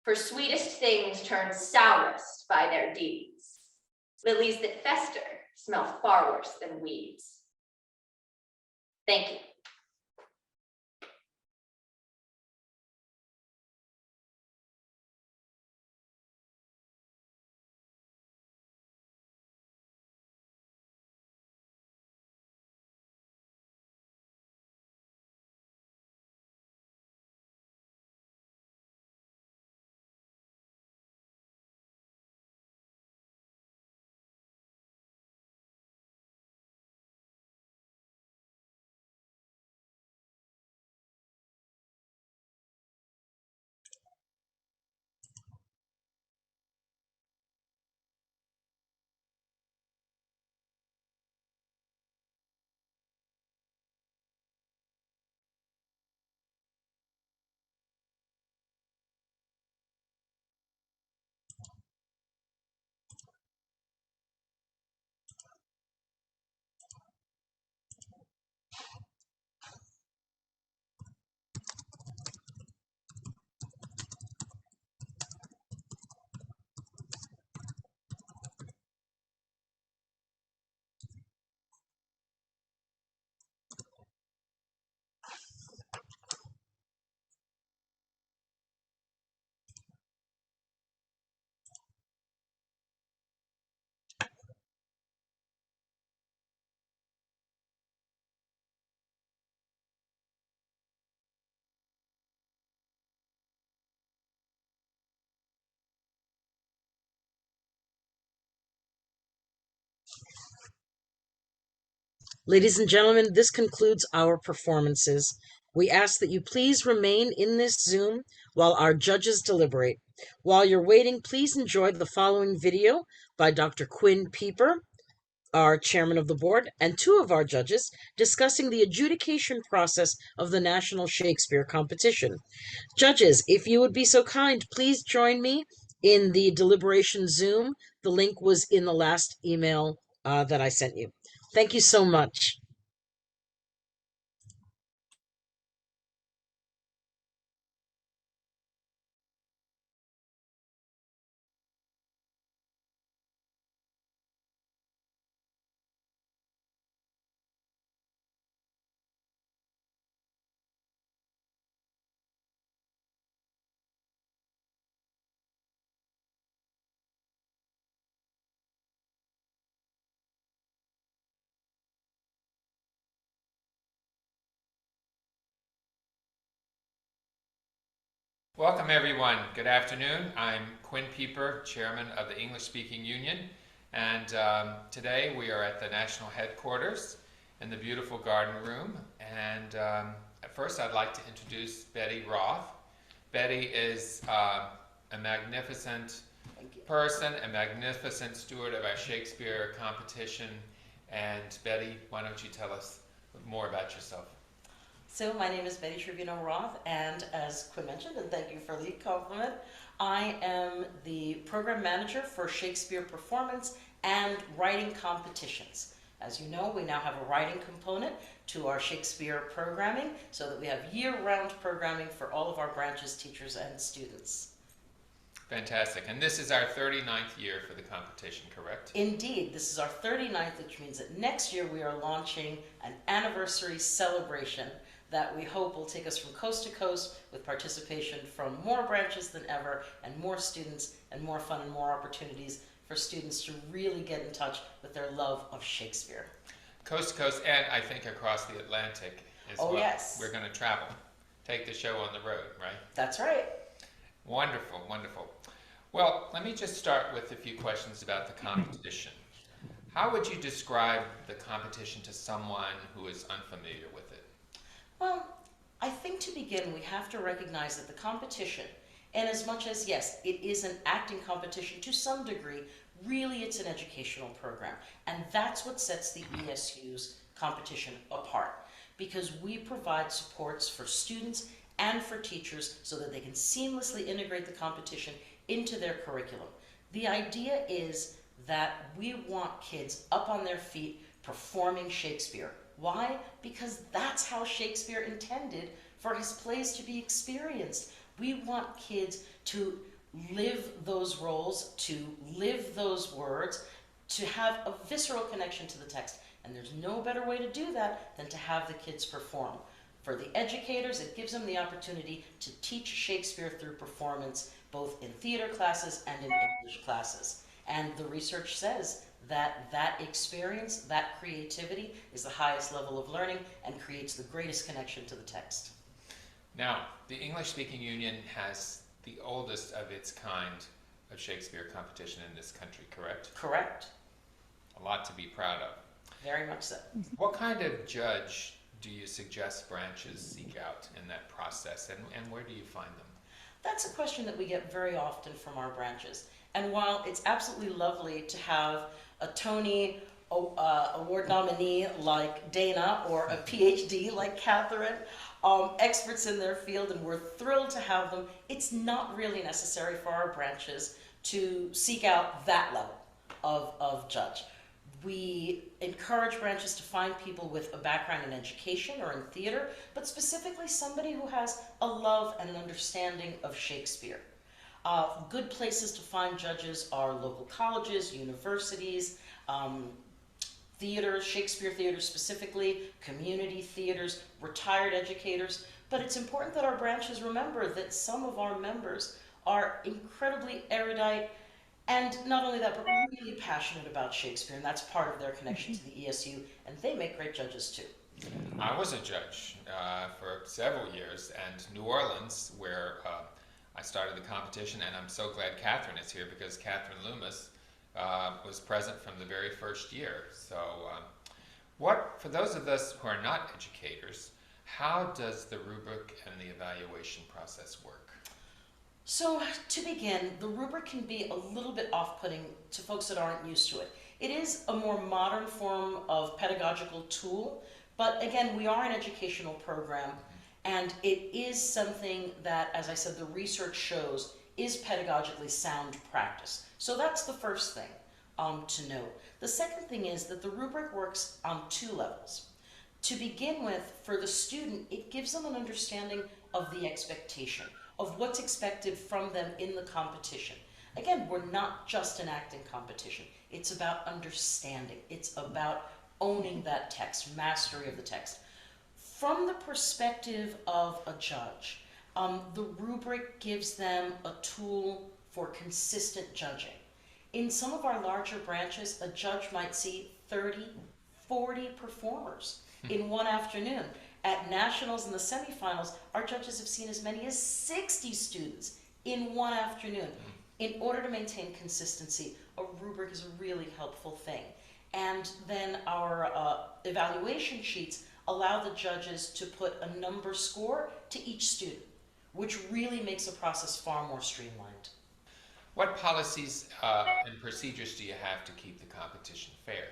For sweetest things turn sourest by their deeds. Lilies that fester smell far worse than weeds. Thank you. Ladies and gentlemen, this concludes our performances. We ask that you please remain in this Zoom while our judges deliberate. While you're waiting, please enjoy the following video, by Dr. Quinn Pieper, our chairman of the board, and two of our judges discussing the adjudication process of the National Shakespeare Competition. Judges, if you would be so kind, please join me in the deliberation Zoom. The link was in the last email that I sent you. Thank you so much. Welcome everyone. Good afternoon. I'm Quinn Pieper, Chairman of the English Speaking Union, and today we are at the national headquarters in the beautiful garden room. And at first I'd like to introduce Betty Roth. Betty is a magnificent person, a magnificent steward of our Shakespeare competition. And Betty, why don't you tell us more about yourself? So my name is Betty Trevino Roth, and as Quinn mentioned, and thank you for the compliment, I am the program manager for Shakespeare performance and writing competitions. As you know, we now have a writing component to our Shakespeare programming so that we have year-round programming for all of our branches, teachers, and students. Fantastic. And this is our 39th year for the competition, correct? Indeed, this is our 39th, which means that next year we are launching an anniversary celebration that we hope will take us from coast to coast with participation from more branches than ever, and more students, and more fun and more opportunities for students to really get in touch with their love of Shakespeare. Coast to coast, and I think across the Atlantic as well. Yes. We're going to travel, take the show on the road, right? That's right. Wonderful, wonderful. Well, let me just start with a few questions about the competition. How would you describe the competition to someone who is unfamiliar with it? Well, I think to begin, we have to recognize that the competition, and as much as, yes, it is an acting competition to some degree, really it's an educational program. And that's what sets the ESU's competition apart, because we provide supports for students and for teachers so that they can seamlessly integrate the competition into their curriculum. The idea is that we want kids up on their feet performing Shakespeare. Why? Because that's how Shakespeare intended for his plays to be experienced. We want kids to live those roles, to live those words, to have a visceral connection to the text. And there's no better way to do that than to have the kids perform. For the educators, it gives them the opportunity to teach Shakespeare through performance, both in theater classes and in English classes. And the research says that that experience, that creativity is the highest level of learning and creates the greatest connection to the text. Now, the English Speaking Union has the oldest of its kind of Shakespeare competition in this country, correct? Correct. A lot to be proud of. Very much so. What kind of judge do you suggest branches seek out in that process, and where do you find them? That's a question that we get very often from our branches. And while it's absolutely lovely to have a Tony Award nominee like Dana or a PhD like Catherine, experts in their field, and we're thrilled to have them, it's not really necessary for our branches to seek out that level of judge. We encourage branches to find people with a background in education or in theater, but specifically somebody who has a love and an understanding of Shakespeare. Good places to find judges are local colleges, universities, theaters, Shakespeare theaters specifically, community theaters, retired educators. But it's important that our branches remember that some of our members are incredibly erudite, and not only that, but really passionate about Shakespeare, and that's part of their connection to the ESU, and they make great judges too. I was a judge for several years, and New Orleans, where I started the competition, and I'm so glad Catherine is here because Catherine Loomis was present from the very first year. So for those of us who are not educators, how does the rubric and the evaluation process work? So, to begin, the rubric can be a little bit off-putting to folks that aren't used to it. It is a more modern form of pedagogical tool, but again, we are an educational program, and it is something that, as I said, the research shows is pedagogically sound practice. So that's the first thing to note. The second thing is that the rubric works on two levels. To begin with, for the student, it gives them an understanding of the expectation, of what's expected from them in the competition. Again, we're not just an acting competition. It's about understanding. It's about owning that text, mastery of the text. From the perspective of a judge, the rubric gives them a tool for consistent judging. In some of our larger branches, a judge might see 30, 40 performers in one afternoon. At nationals and the semifinals, our judges have seen as many as 60 students in one afternoon. In order to maintain consistency, a rubric is a really helpful thing. And then our evaluation sheets allow the judges to put a number score to each student, which really makes the process far more streamlined. What policies and procedures do you have to keep the competition fair?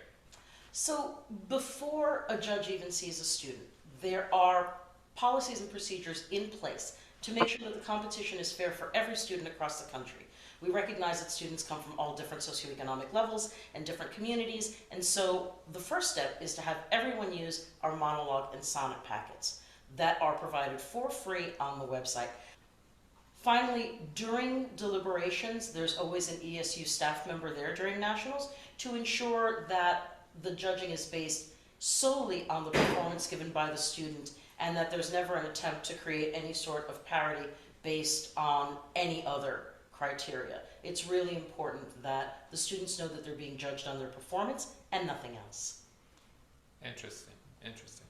So before a judge even sees a student, there are policies and procedures in place to make sure that the competition is fair for every student across the country. We recognize that students come from all different socioeconomic levels and different communities, and so the first step is to have everyone use our monologue and sonnet packets that are provided for free on the website. Finally, during deliberations, there's always an ESU staff member there during nationals to ensure that the judging is based solely on the performance given by the student and that there's never an attempt to create any sort of parity based on any other criteria. It's really important that the students know that they're being judged on their performance and nothing else. Interesting, interesting.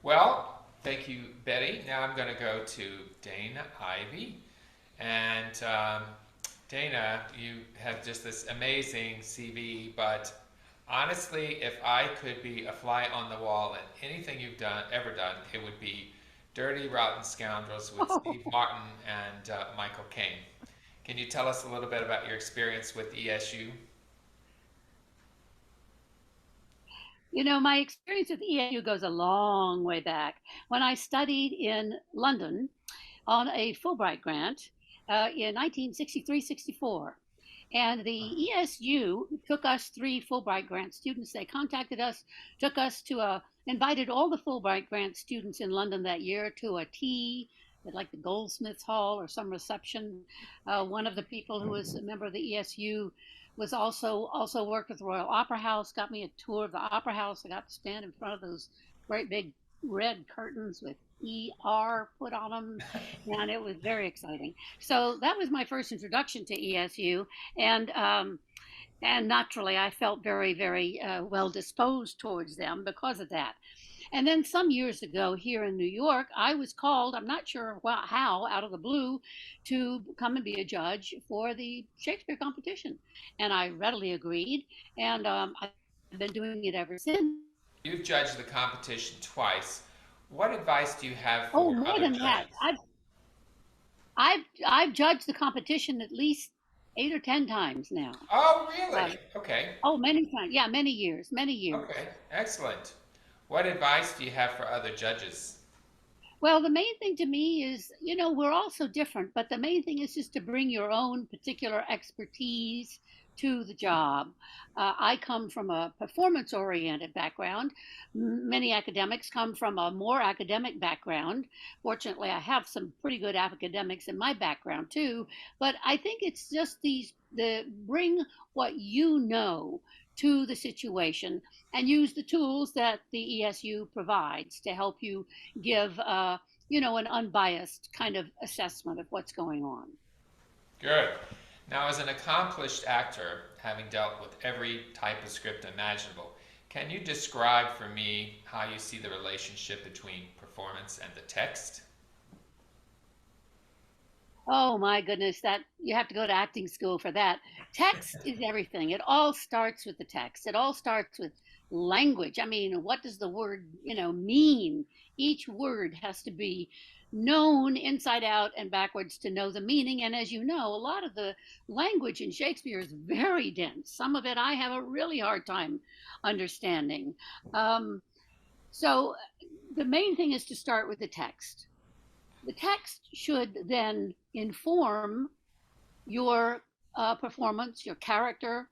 Well, thank you, Betty. Now I'm going to go to Dana Ivy. And Dana, you have just this amazing CV, but honestly, if I could be a fly on the wall in anything you've ever done, it would be Dirty Rotten Scoundrels with Steve Martin and Michael Caine. Can you tell us a little bit about your experience with ESU? You know, my experience with ESU goes a long way back. When I studied in London on a Fulbright grant in 1963-64. And the ESU took us 3 Fulbright grant students. They contacted us, took us to invited all the Fulbright grant students in London that year to a tea at like the Goldsmiths Hall or some reception. One of the people who was a member of the ESU was also worked with the Royal Opera House, got me a tour of the Opera House. I got to stand in front of those great big red curtains with ER put on them, and it was very exciting. So that was my first introduction to ESU, and naturally I felt very, very well disposed towards them because of that. And then some years ago here in New York, I was called, I'm not sure how, out of the blue, to come and be a judge for the Shakespeare competition. And I readily agreed, and I've been doing it ever since. You've judged the competition twice. What advice do you have Oh, for more other than judges? that. I've judged the competition at least 8 or 10 times now. Oh, really? Okay. Oh, many times. Yeah, many years, many years. Okay, excellent. What advice do you have for other judges? Well, the main thing to me is, you know, we're all so different, but the main thing is just to bring your own particular expertise to the job. I come from a performance oriented background. Many academics come from a more academic background. Fortunately, I have some pretty good academics in my background too, but I think it's just the bring what you know to the situation and use the tools that the ESU provides to help you give you know, an unbiased kind of assessment of what's going on. Good. Now, as an accomplished actor, having dealt with every type of script imaginable, can you describe for me how you see the relationship between performance and the text? Oh my goodness, that you have to go to acting school for that. Text is everything. It all starts with the text. It all starts with language. I mean, what does the word, mean? Each word has to be known inside out and backwards to know the meaning. And as you know, a lot of the language in Shakespeare is very dense. Some of it I have a really hard time understanding. So the main thing is to start with the text. The text should then inform your performance, your character,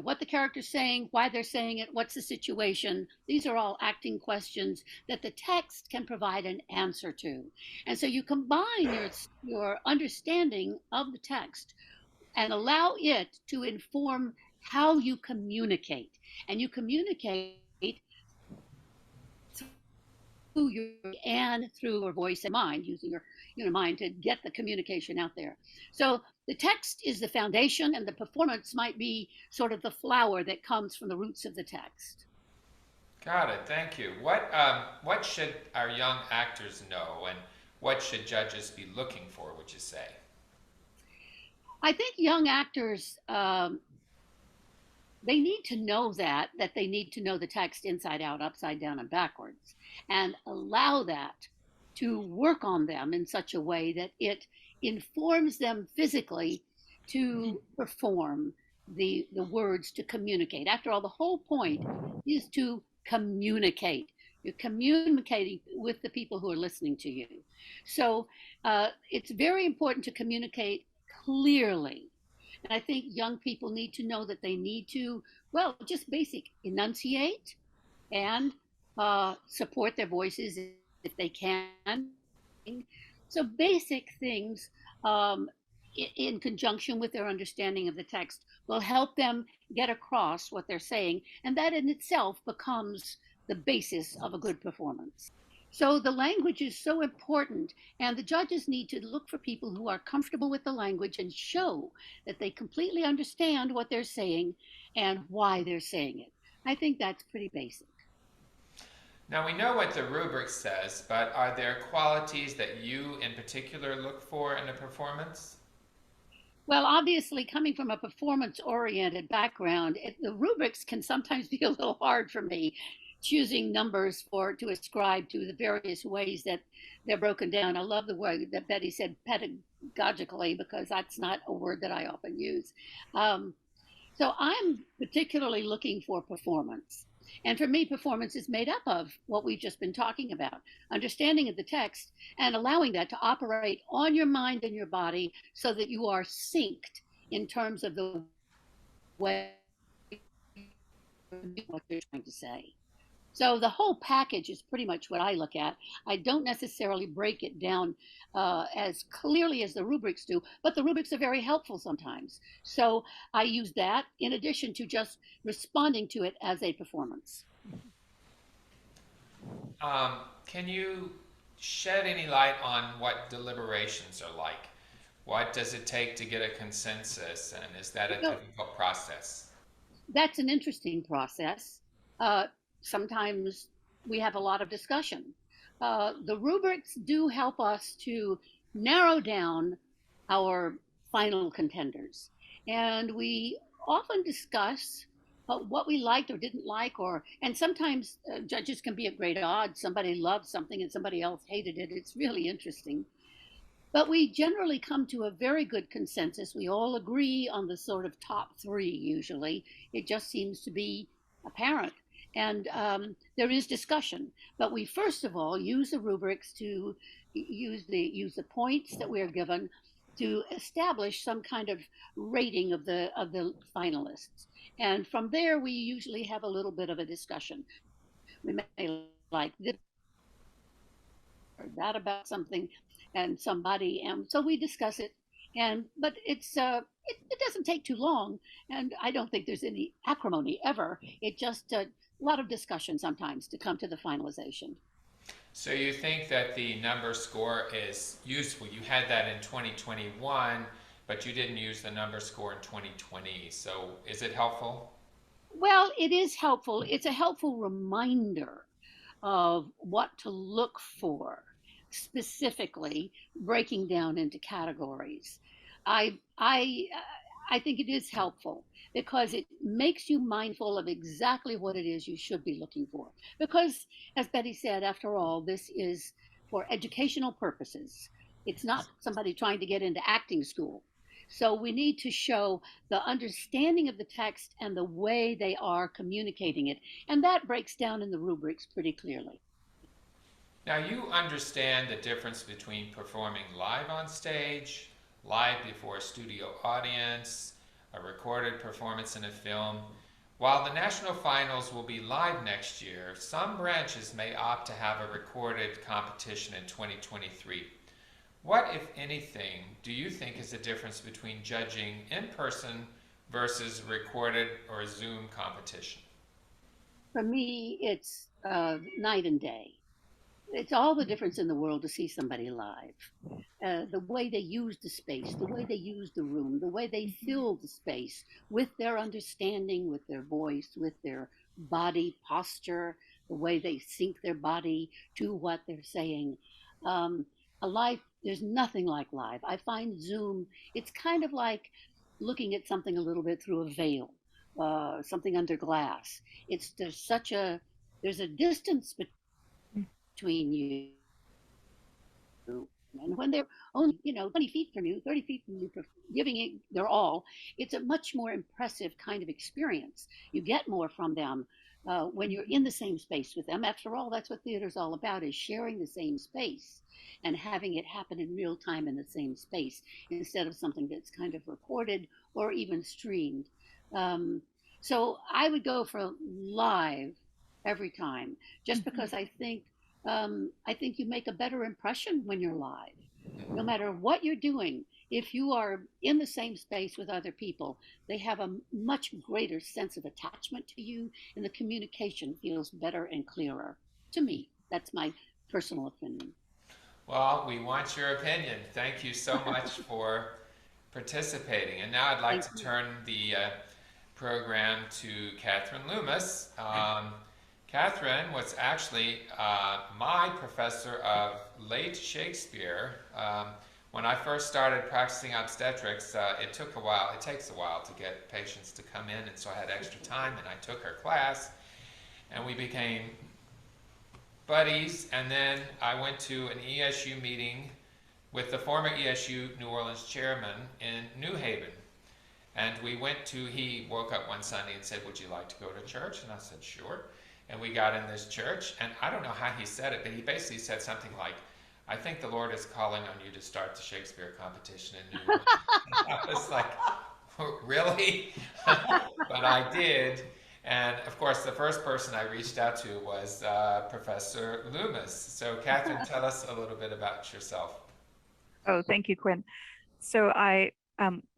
what the character's saying, why they're saying it, what's the situation. These are all acting questions that the text can provide an answer to. And so you combine your understanding of the text and allow it to inform how you communicate. And you communicate through your and through your voice and mind, using your mind to get the communication out there. So the text is the foundation, and the performance might be sort of the flower that comes from the roots of the text. Got it. Thank you. What should our young actors know, and what should judges be looking for, would you say? I think young actors, they need to know that they need to know the text inside out, upside down, and backwards, and allow that to work on them in such a way that it informs them physically to perform the words, to communicate. After all, the whole point is to communicate. You're communicating with the people who are listening to you. So it's very important to communicate clearly. And I think young people need to know that they need to, well, just basic enunciate and support their voices if they can. So basic things in conjunction with their understanding of the text will help them get across what they're saying. And that in itself becomes the basis of a good performance. So the language is so important, and the judges need to look for people who are comfortable with the language and show that they completely understand what they're saying and why they're saying it. I think that's pretty basic. Now we know what the rubric says, but are there qualities that you in particular look for in a performance? Well, obviously, coming from a performance-oriented background, the rubrics can sometimes be a little hard for me, choosing numbers to ascribe to the various ways that they're broken down. I love the word that Betty said, pedagogically, because that's not a word that I often use. So I'm particularly looking for performance. And for me, performance is made up of what we've just been talking about, understanding of the text and allowing that to operate on your mind and your body so that you are synced in terms of the way what you're trying to say. So the whole package is pretty much what I look at. I don't necessarily break it down as clearly as the rubrics do, but the rubrics are very helpful sometimes. So I use that in addition to just responding to it as a performance. Can you shed any light on what deliberations are like? What does it take to get a consensus, and is that a difficult process? That's an interesting process. Sometimes we have a lot of discussion. The rubrics do help us to narrow down our final contenders. And we often discuss what we liked or didn't like, and sometimes judges can be at great odds. Somebody loved something and somebody else hated it. It's really interesting. But we generally come to a very good consensus. We all agree on the sort of top three usually. It just seems to be apparent. And there is discussion, but we first of all use the rubrics to use the points that we are given to establish some kind of rating of the finalists. And from there, we usually have a little bit of a discussion. We may like this or that about something and somebody, and so we discuss it. But it doesn't take too long, and I don't think there's any acrimony ever. It just a lot of discussion sometimes to come to the finalization. So you think that the number score is useful? You had that in 2021, but you didn't use the number score in 2020. So is it helpful? Well, it is helpful. It's a helpful reminder of what to look for, specifically breaking down into categories. I I think it is helpful because it makes you mindful of exactly what it is you should be looking for. Because, as Betty said, after all, this is for educational purposes. It's not somebody trying to get into acting school. So we need to show the understanding of the text and the way they are communicating it. And that breaks down in the rubrics pretty clearly. Now, you understand the difference between performing live on stage, live before a studio audience, a recorded performance in a film. While the national finals will be live next year, some branches may opt to have a recorded competition in 2023. What, if anything, do you think is the difference between judging in person versus recorded or Zoom competition? For me, it's night and day. It's all the difference in the world to see somebody live. The way they use the space, the way they use the room, the way they fill the space with their understanding, with their voice, with their body posture, the way they sync their body to what they're saying. There's nothing like live. I find Zoom, it's kind of like looking at something a little bit through a veil, something under glass. There's a distance between you. And when they're only, 20 feet from you, 30 feet from you, giving it their all, it's a much more impressive kind of experience. You get more from them when you're in the same space with them. After all, that's what theater's all about, is sharing the same space and having it happen in real time in the same space instead of something that's kind of recorded or even streamed. So I would go for live every time, just because I think you make a better impression when you're live. No matter what you're doing, if you are in the same space with other people, they have a much greater sense of attachment to you, and the communication feels better and clearer. To me, that's my personal opinion. Well, we want your opinion. Thank you so much for participating. And now I'd like to turn the program to Catherine Loomis. Catherine was actually my professor of late Shakespeare. When I first started practicing obstetrics, it takes a while to get patients to come in, and so I had extra time, and I took her class, and we became buddies. And then I went to an ESU meeting with the former ESU New Orleans chairman in New Haven. And he woke up one Sunday and said, "Would you like to go to church?" And I said, "Sure." And we got in this church, and I don't know how he said it, but he basically said something like, "I think the Lord is calling on you to start the Shakespeare competition in New York." I was like, "Really?" But I did. And of course, the first person I reached out to was Professor Loomis. So Catherine, tell us a little bit about yourself. Oh, thank you, Quinn. So I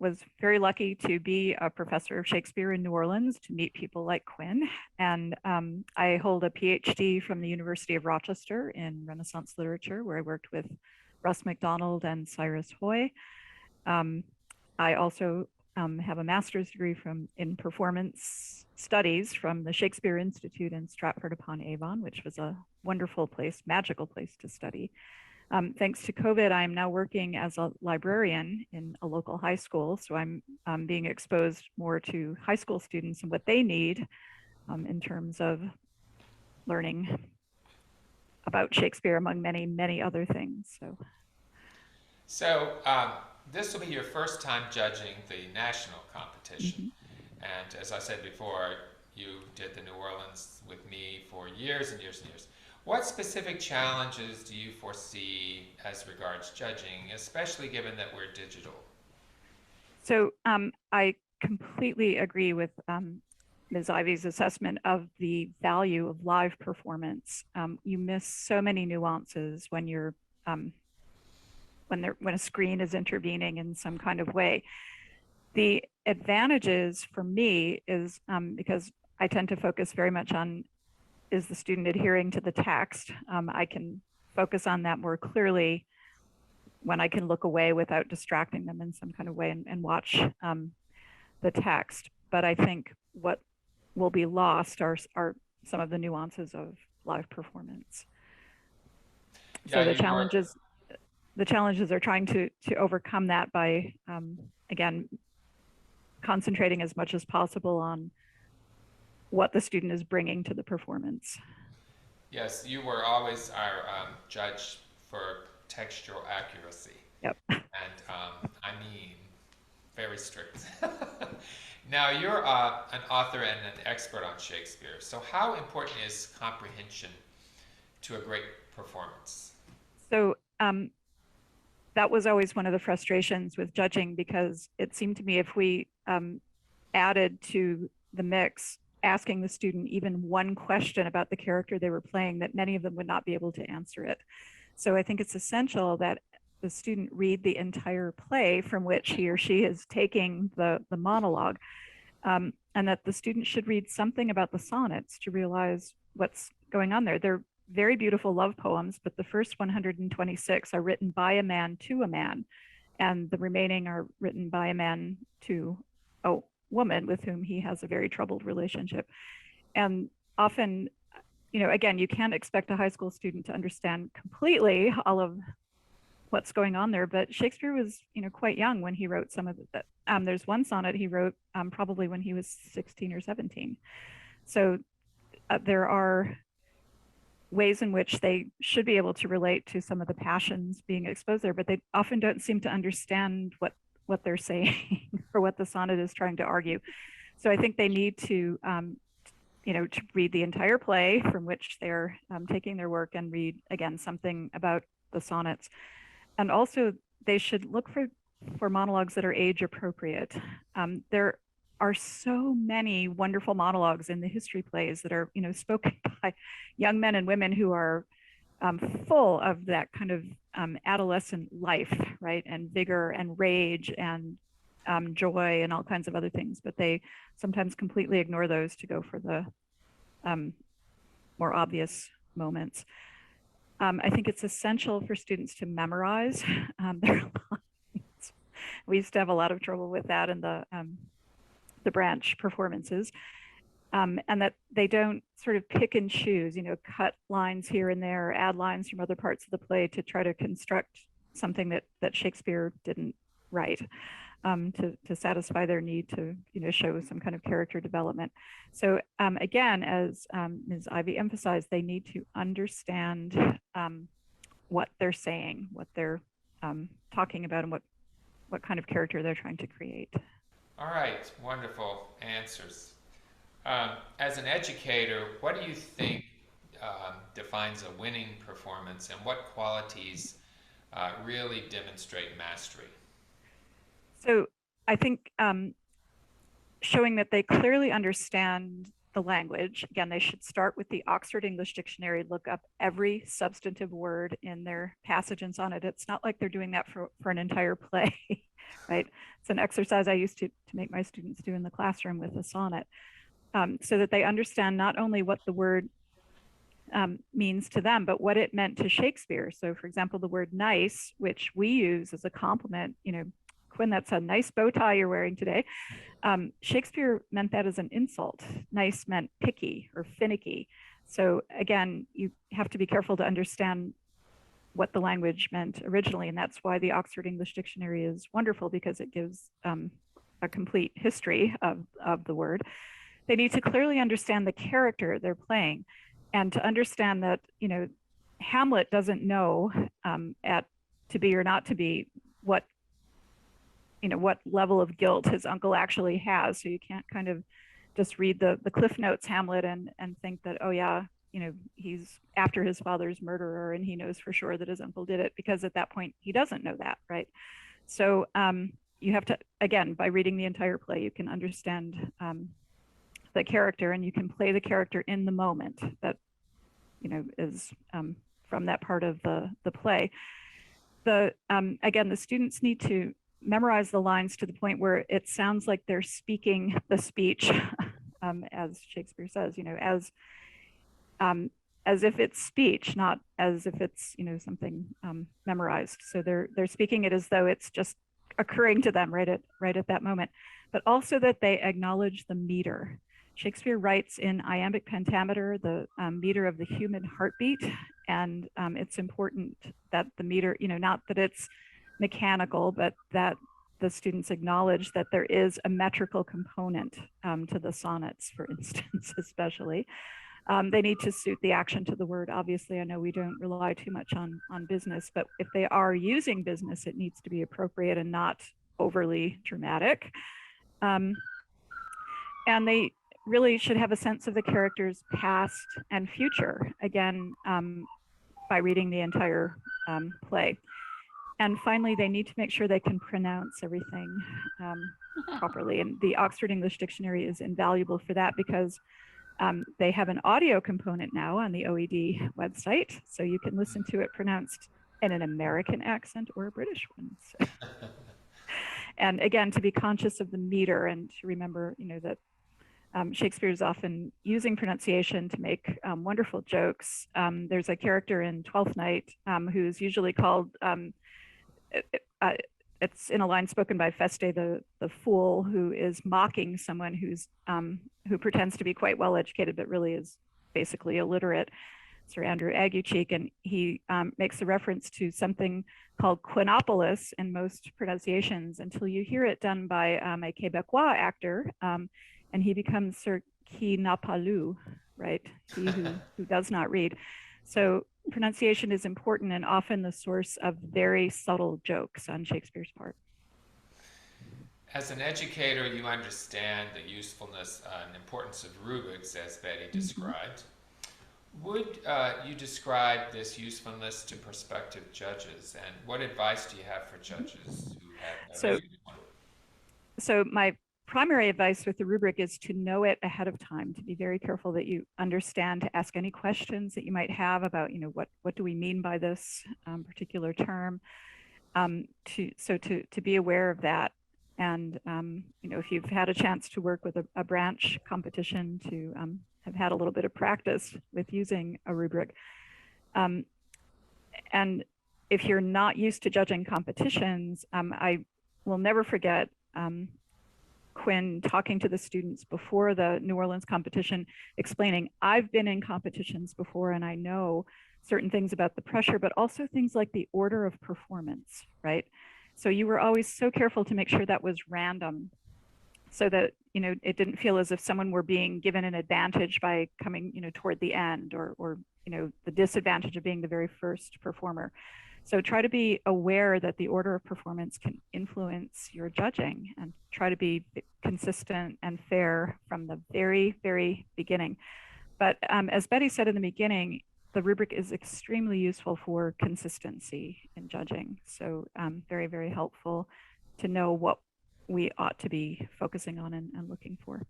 was very lucky to be a professor of Shakespeare in New Orleans, to meet people like Quinn. And I hold a PhD from the University of Rochester in Renaissance literature, where I worked with Russ MacDonald and Cyrus Hoy. I also have a master's degree in performance studies from the Shakespeare Institute in Stratford-upon-Avon, which was a wonderful place, magical place to study. Thanks to COVID, I'm now working as a librarian in a local high school. So I'm being exposed more to high school students and what they need in terms of learning about Shakespeare, among many, many other things. So this will be your first time judging the national competition. And as I said before, you did the New Orleans with me for years and years and years. What specific challenges do you foresee as regards judging, especially given that we're digital? So I completely agree with Ms. Ivy's assessment of the value of live performance. You miss so many nuances when you're when a screen is intervening in some kind of way. The advantages for me is because I tend to focus very much on, is the student adhering to the text? I can focus on that more clearly when I can look away without distracting them in some kind of way and watch the text. But I think what will be lost are some of the nuances of live performance. So the challenges are trying to overcome that by, again, concentrating as much as possible on what the student is bringing to the performance. Yes, you were always our judge for textual accuracy. Yep. And I mean, very strict. Now, you're an author and an expert on Shakespeare. So how important is comprehension to a great performance? So that was always one of the frustrations with judging, because it seemed to me if we added to the mix asking the student even one question about the character they were playing, that many of them would not be able to answer it. So I think it's essential that the student read the entire play from which he or she is taking the monologue, and that the student should read something about the sonnets to realize what's going on there. They're very beautiful love poems, but the first 126 are written by a man to a man, and the remaining are written by a man to a woman with whom he has a very troubled relationship. And often, again, you can't expect a high school student to understand completely all of what's going on there, but Shakespeare was, quite young when he wrote some of it. There's one sonnet he wrote probably when he was 16 or 17. So there are ways in which they should be able to relate to some of the passions being exposed there, but they often don't seem to understand what they're saying or what the sonnet is trying to argue. So I think they need to, to read the entire play from which they're taking their work, and read, again, something about the sonnets. And also they should look for monologues that are age appropriate. There are so many wonderful monologues in the history plays that are, spoken by young men and women who are full of that kind of adolescent life, right? And vigor and rage and joy and all kinds of other things, but they sometimes completely ignore those to go for the more obvious moments. I think it's essential for students to memorize their lines. We used to have a lot of trouble with that in the branch performances. And that they don't sort of pick and choose, cut lines here and there, add lines from other parts of the play to try to construct something that Shakespeare didn't write, to satisfy their need to, show some kind of character development. So again, as Ms. Ivy emphasized, they need to understand what they're saying, what they're talking about, and what kind of character they're trying to create. All right, wonderful answers. As an educator, what do you think defines a winning performance, and what qualities really demonstrate mastery? So I think showing that they clearly understand the language. Again, they should start with the Oxford English Dictionary, look up every substantive word in their passage and sonnet. It's not like they're doing that for an entire play, right? It's an exercise I used to make my students do in the classroom with a sonnet. So that they understand not only what the word means to them, but what it meant to Shakespeare. So for example, the word nice, which we use as a compliment, Quinn, that's a nice bow tie you're wearing today. Shakespeare meant that as an insult. Nice meant picky or finicky. So again, you have to be careful to understand what the language meant originally. And that's why the Oxford English Dictionary is wonderful, because it gives a complete history of the word. They need to clearly understand the character they're playing, and to understand that, Hamlet doesn't know at to be or not to be what level of guilt his uncle actually has. So you can't kind of just read the Cliff Notes Hamlet and think that, oh yeah, he's after his father's murderer and he knows for sure that his uncle did it, because at that point he doesn't know that, right? So you have to, again, by reading the entire play, you can understand the character, and you can play the character in the moment that is from that part of the play. Again, the students need to memorize the lines to the point where it sounds like they're speaking the speech, as Shakespeare says, as if it's speech, not as if it's something memorized. So they're speaking it as though it's just occurring to them right at that moment, but also that they acknowledge the meter. Shakespeare writes in iambic pentameter, the meter of the human heartbeat, and it's important that the meter, not that it's mechanical, but that the students acknowledge that there is a metrical component to the sonnets, for instance, especially. They need to suit the action to the word. Obviously, I know we don't rely too much on business, but if they are using business, it needs to be appropriate and not overly dramatic. And they really should have a sense of the character's past and future, again, by reading the entire play. And finally, they need to make sure they can pronounce everything properly. And the Oxford English Dictionary is invaluable for that, because they have an audio component now on the OED website. So you can listen to it pronounced in an American accent or a British one. So. And again, to be conscious of the meter and to remember, that Shakespeare is often using pronunciation to make wonderful jokes. There's a character in Twelfth Night who's usually called, it's in a line spoken by Feste, the fool, who is mocking someone who pretends to be quite well educated, but really is basically illiterate, Sir Andrew Aguecheek, and he makes a reference to something called quinopolis in most pronunciations until you hear it done by a Quebecois actor, and he becomes Sir qui n'a pas lu, right? He who does not read. So pronunciation is important and often the source of very subtle jokes on Shakespeare's part. As an educator, you understand the usefulness and importance of rubrics, as Betty described. Would you describe this usefulness to prospective judges, and what advice do you have for judges who have never used one? So my primary advice with the rubric is to know it ahead of time, to be very careful that you understand, to ask any questions that you might have about, what do we mean by this particular term, to be aware of that. And, if you've had a chance to work with a branch competition, to have had a little bit of practice with using a rubric. And if you're not used to judging competitions, I will never forget Quinn talking to the students before the New Orleans competition, explaining, I've been in competitions before and I know certain things about the pressure, but also things like the order of performance, right? So you were always so careful to make sure that was random, so that, it didn't feel as if someone were being given an advantage by coming, toward the end, or the disadvantage of being the very first performer. So try to be aware that the order of performance can influence your judging, and try to be consistent and fair from the very, very beginning. But as Betty said in the beginning, the rubric is extremely useful for consistency in judging. So very, very helpful to know what we ought to be focusing on and looking for.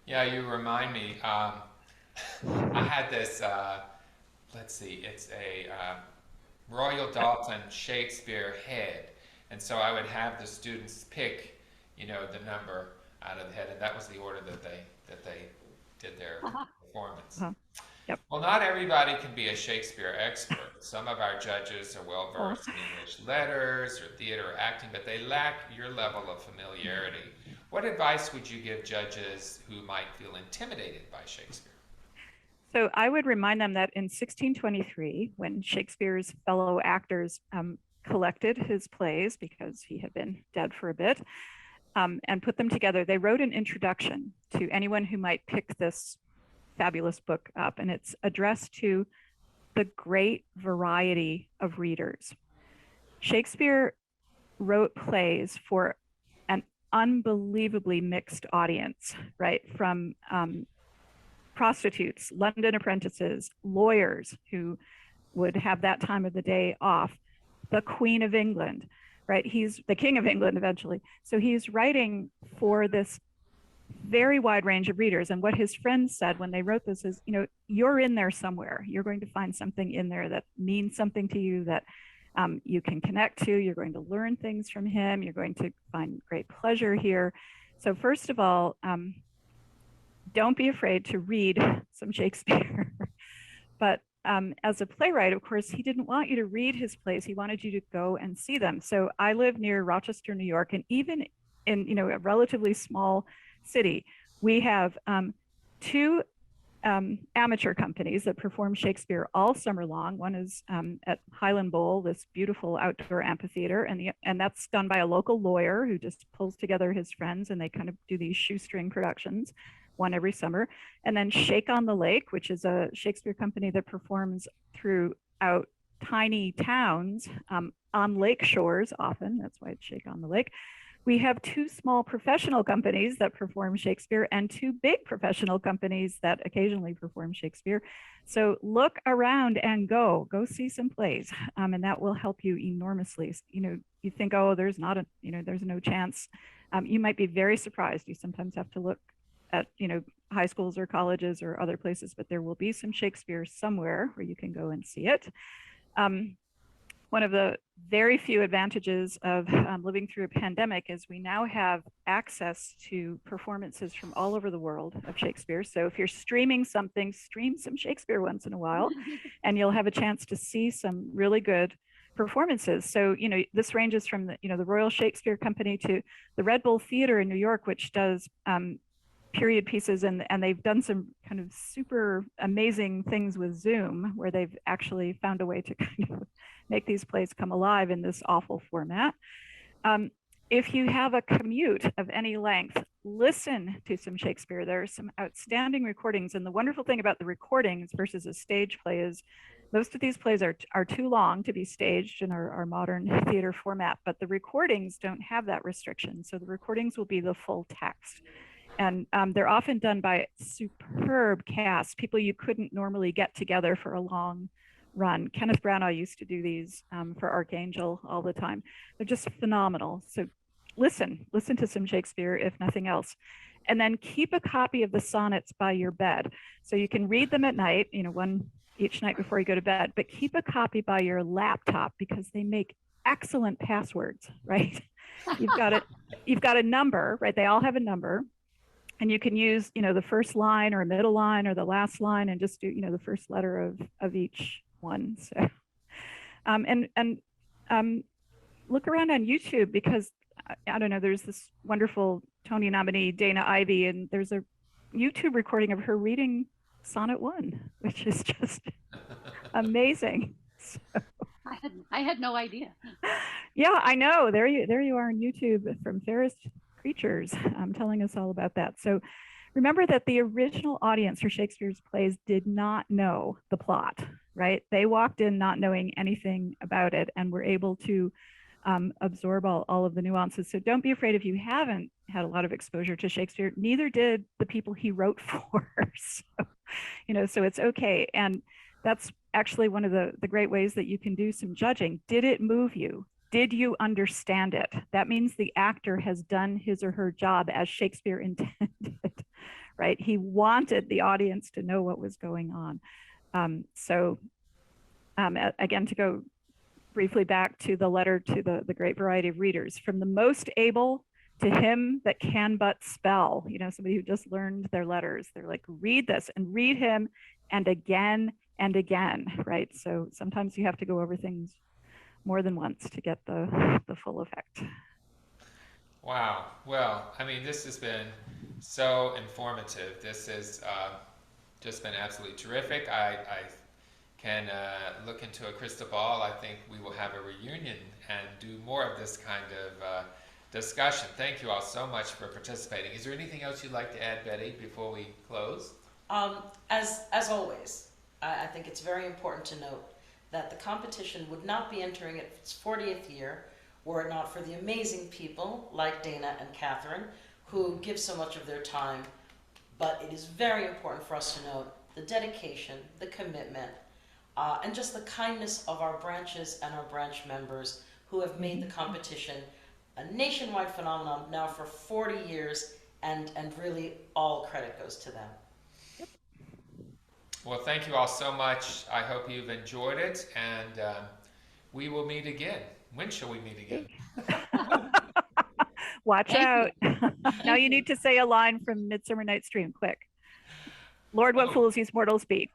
Yeah, you remind me. I had this, let's see, it's a Royal Dalton Shakespeare head. And so I would have the students pick, the number out of the head, and that was the order that they did their performance. Yep. Well, not everybody can be a Shakespeare expert. Some of our judges are well versed in English letters or theater or acting, but they lack your level of familiarity. What advice would you give judges who might feel intimidated by Shakespeare? So I would remind them that in 1623, when Shakespeare's fellow actors collected his plays, because he had been dead for a bit, and put them together, they wrote an introduction to anyone who might pick this fabulous book up, and it's addressed to the great variety of readers. Shakespeare wrote plays for an unbelievably mixed audience, right? From prostitutes, London apprentices, lawyers who would have that time of the day off, the Queen of England, right? He's the King of England eventually. So he's writing for this very wide range of readers. And what his friends said when they wrote this is, you're in there somewhere. You're going to find something in there that means something to you, that you can connect to. You're going to learn things from him. You're going to find great pleasure here. So first of all, don't be afraid to read some Shakespeare. But as a playwright, of course, he didn't want you to read his plays. He wanted you to go and see them. So I live near Rochester, New York, and even in a relatively small city, we have two amateur companies that perform Shakespeare all summer long. One is at Highland Bowl, this beautiful outdoor amphitheater, and that's done by a local lawyer who just pulls together his friends, and they kind of do these shoestring productions, one every summer. And then Shake on the Lake, which is a Shakespeare company that performs throughout tiny towns on lake shores often. That's why it's Shake on the Lake. We have 2 small professional companies that perform Shakespeare and 2 big professional companies that occasionally perform Shakespeare. So look around and go see some plays, and that will help you enormously. You know, you think, oh, there's no chance. You might be very surprised. You sometimes have to look at, high schools or colleges or other places, but there will be some Shakespeare somewhere where you can go and see it. One of the very few advantages of living through a pandemic is we now have access to performances from all over the world of Shakespeare. So if you're streaming something, stream some Shakespeare once in a while, and you'll have a chance to see some really good performances. So, this ranges from the Royal Shakespeare Company to the Red Bull Theater in New York, which does period pieces, and they've done some kind of super amazing things with Zoom, where they've actually found a way to kind of make these plays come alive in this awful format. If you have a commute of any length, listen to some Shakespeare. There are some outstanding recordings, and the wonderful thing about the recordings versus a stage play is most of these plays are too long to be staged in our modern theater format, but the recordings don't have that restriction. So the recordings will be the full text. And they're often done by superb casts, people you couldn't normally get together for a long run. Kenneth Branagh used to do these for Archangel all the time. They're just phenomenal. So listen to some Shakespeare, if nothing else. And then keep a copy of the sonnets by your bed. So you can read them at night, one each night before you go to bed, but keep a copy by your laptop because they make excellent passwords, right? You've got a number, right? They all have a number. And you can use, the first line or a middle line or the last line and just do, the first letter of each one. So, look around on YouTube because, I don't know, there's this wonderful Tony nominee, Dana Ivey, and there's a YouTube recording of her reading Sonnet 1, which is just amazing. So, I had no idea. Yeah, I know. There you are on YouTube from Ferris Creatures, telling us all about that. So remember that the original audience for Shakespeare's plays did not know the plot, right? They walked in not knowing anything about it and were able to absorb all of the nuances. So don't be afraid if you haven't had a lot of exposure to Shakespeare. Neither did the people he wrote for. So it's okay. And that's actually one of the great ways that you can do some judging. Did it move you? Did you understand it? That means the actor has done his or her job as Shakespeare intended, right? He wanted the audience to know what was going on. Again, to go briefly back to the letter to the great variety of readers, from the most able to him that can but spell, somebody who just learned their letters. They're like, read this and read him and again, right? So sometimes you have to go over things more than once to get the full effect. Wow. Well, I mean, this has been so informative. This has just been absolutely terrific. I can look into a crystal ball. I think we will have a reunion and do more of this kind of discussion. Thank you all so much for participating. Is there anything else you'd like to add, Betty, before we close? As always, I think it's very important to note that the competition would not be entering its 40th year were it not for the amazing people like Dana and Catherine who give so much of their time. But it is very important for us to note the dedication, the commitment, and just the kindness of our branches and our branch members who have made the competition a nationwide phenomenon now for 40 years, and really all credit goes to them. Well, thank you all so much. I hope you've enjoyed it, and we will meet again. When shall we meet again? Watch out. Now you need to say a line from Midsummer Night's Dream, quick. Lord, what fools these mortals be.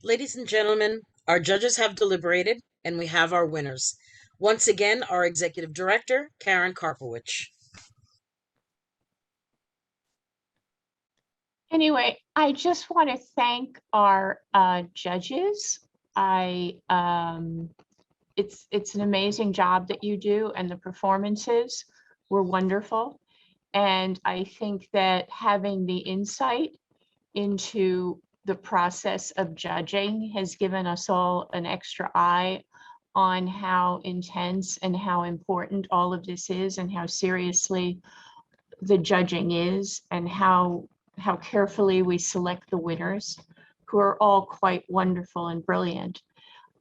Ladies and gentlemen, our judges have deliberated and we have our winners. Once again, our executive director, Karen Karpowicz. Anyway, I just want to thank our judges. It's an amazing job that you do, and the performances were wonderful. And I think that having the insight into the process of judging has given us all an extra eye on how intense and how important all of this is, and how seriously the judging is, and how carefully we select the winners, who are all quite wonderful and brilliant.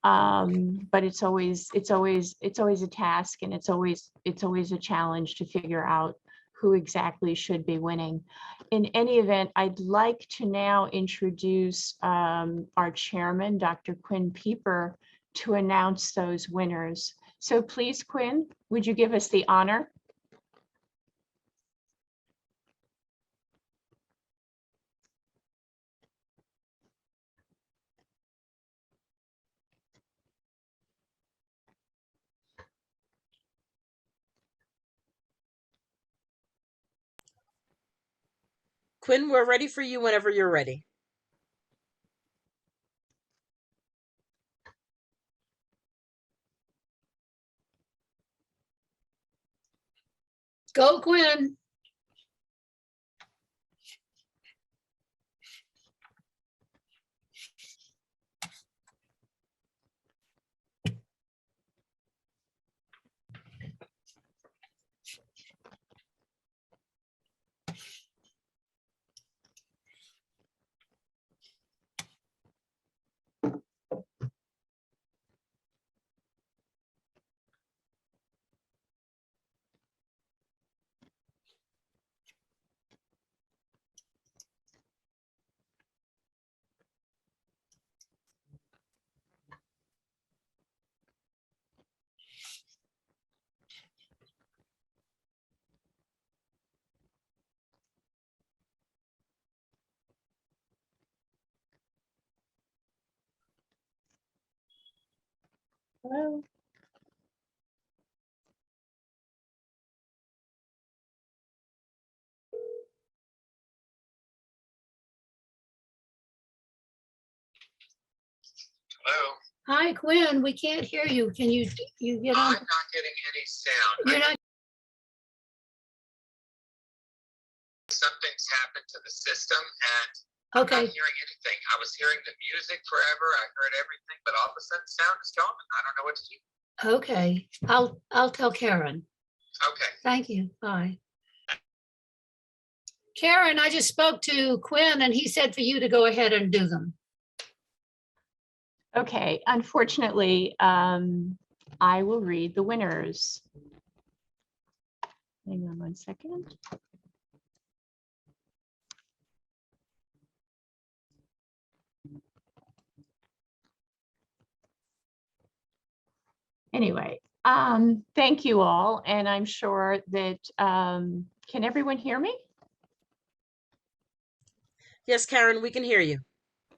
But it's always a task, and it's always a challenge to figure out who exactly should be winning. In any event, I'd like to now introduce our chairman, Dr. Quinn Pieper, to announce those winners. So please, Quinn, would you give us the honor? Quinn, we're ready for you whenever you're ready. Go, Quinn. Hello. Hello. Hi, Quinn. We can't hear you. Can you get on? I'm not getting any sound. You're not. Something's happened to the system, and Okay. I'm not hearing anything. I was hearing the music forever. I heard everything, but all of a sudden sound is gone. I don't know what to do. Okay. I'll tell Karen. Okay. Thank you. Bye. Karen, I just spoke to Quinn and he said for you to go ahead and do them. Okay, unfortunately, I will read the winners. Hang on 1 second. Anyway, thank you all, and I'm sure that, can everyone hear me? Yes, Karen, we can hear you.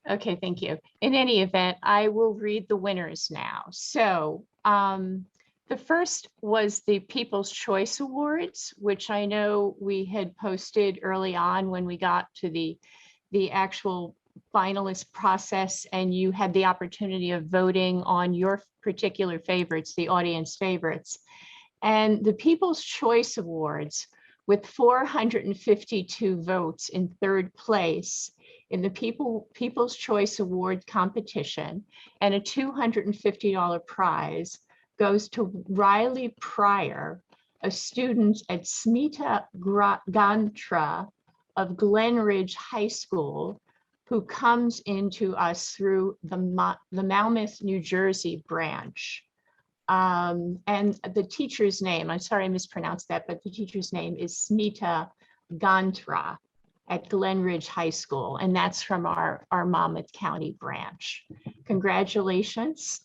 Okay, thank you. In any event, I will read the winners now. So the first was the People's Choice Awards, which I know we had posted early on when we got to the actual finalist process, and you had the opportunity of voting on your particular favorites, the audience favorites. And the People's Choice Awards, with 452 votes in third place in the People's Choice Award competition, and a $250 prize, goes to Riley Pryor, a student at Smita Gantra of Glen Ridge High School, who comes into us through the Monmouth, New Jersey branch. And the teacher's name, I'm sorry I mispronounced that, but the teacher's name is Smita Gantra at Glen Ridge High School, and that's from our Monmouth County branch. Congratulations,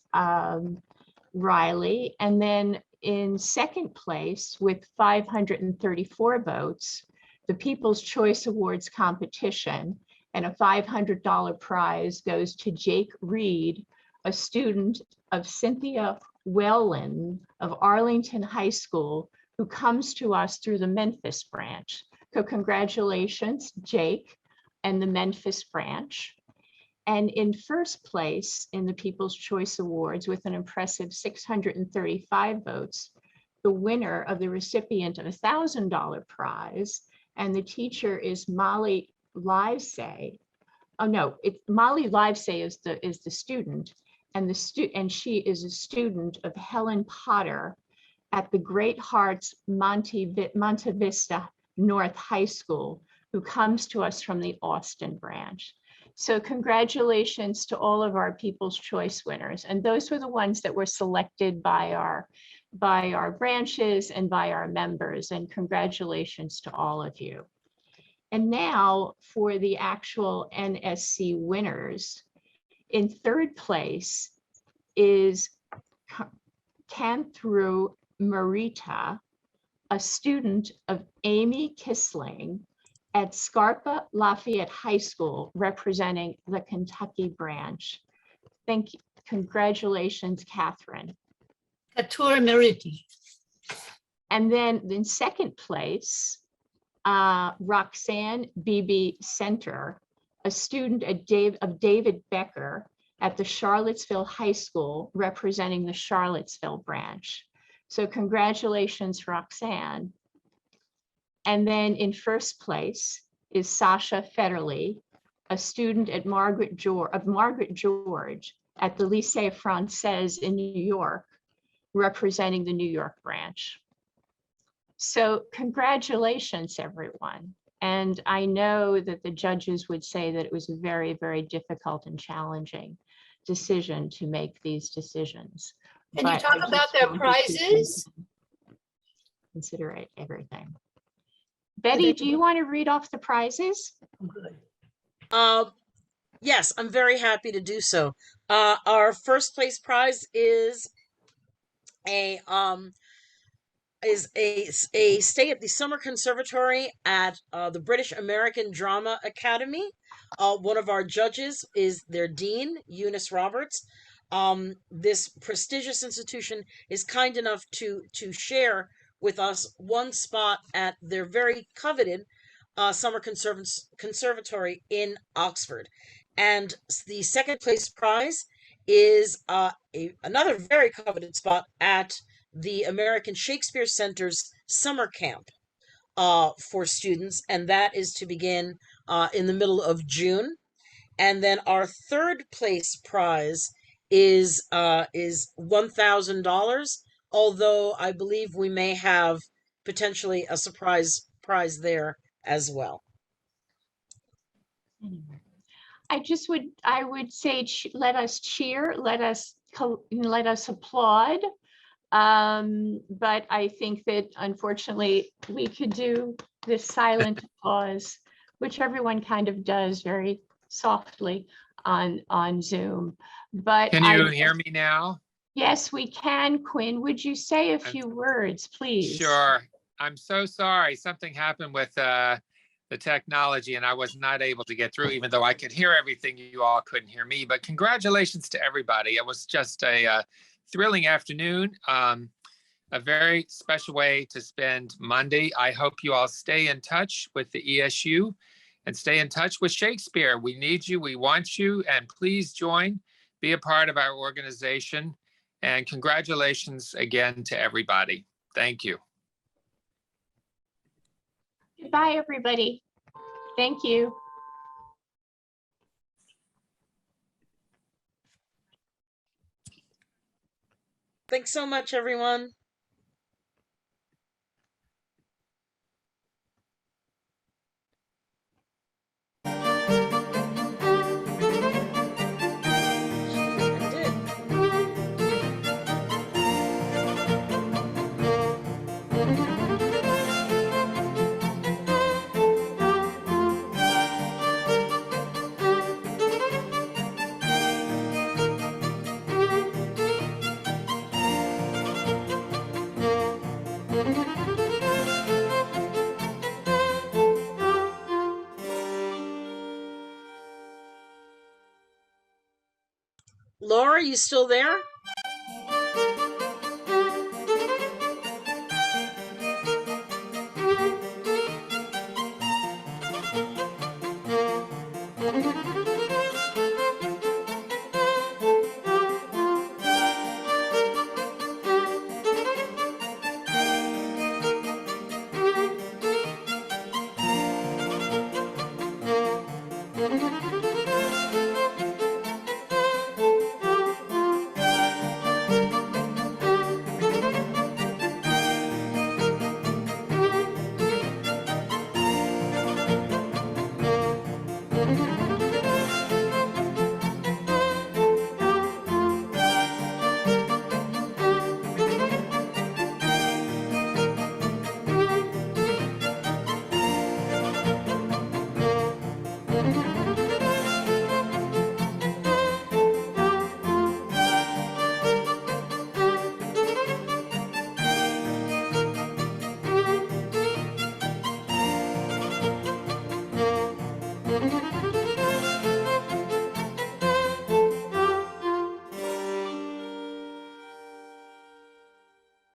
Riley. And then in second place with 534 votes, the People's Choice Awards competition, And a $500 prize goes to Jake Reed, a student of Cynthia Whalen of Arlington High School, who comes to us through the Memphis branch. So congratulations, Jake and the Memphis branch. And in first place in the People's Choice Awards with an impressive 635 votes, the winner of the recipient of a $1,000 prize, and the teacher is Molly Livesay. Oh no, Molly Livesay is the student, and she is a student of Helen Potter at the Great Hearts Monte Vista North High School, who comes to us from the Austin branch. So congratulations to all of our People's Choice winners. And those were the ones that were selected by our branches and by our members. And congratulations to all of you. And now for the actual NSC winners. In third place is Canthru Marita, a student of Amy Kisling at Scarpa Lafayette High School, representing the Kentucky branch. Thank you. Congratulations, Catherine. Katur Meriti. And then in second place, Roxanne Beebe Center, a student of David Becker at the Charlottesville High School, representing the Charlottesville branch. So congratulations, Roxanne. And then in first place is Sasha Federley, a student at Margaret George at the Lycée Français in New York, representing the New York branch. So congratulations, everyone. And I know that the judges would say that it was a very, very difficult and challenging decision to make these decisions. Can you talk about their prizes? Consider everything. Betty, do you want to read off the prizes? I'm good. Yes, I'm very happy to do so. Our first place prize is a stay at the summer conservatory at the British American Drama Academy. One of our judges is their dean, Eunice Roberts. This prestigious institution is kind enough to share with us one spot at their very coveted summer conservatory in Oxford. And the second place prize is another very coveted spot at the American Shakespeare Center's summer camp for students, and that is to begin in the middle of June. And then our third place prize is $1,000, although I believe we may have potentially a surprise prize there as well. I would say, let us cheer, let us applaud. But I think that unfortunately we could do this silent applause, which everyone kind of does very softly on Zoom. But Can you hear me now? Yes, we can. Quinn, would you say a few words, please? Sure. I'm so sorry. Something happened with the technology and I was not able to get through, even though I could hear everything. You all couldn't hear me, but congratulations to everybody. It was just a thrilling afternoon, a very special way to spend Monday. I hope you all stay in touch with the ESU and stay in touch with Shakespeare. We need you, we want you, and please join, be a part of our organization. And congratulations again to everybody. Thank you. Goodbye, everybody. Thank you. Thanks so much, everyone. are you still there?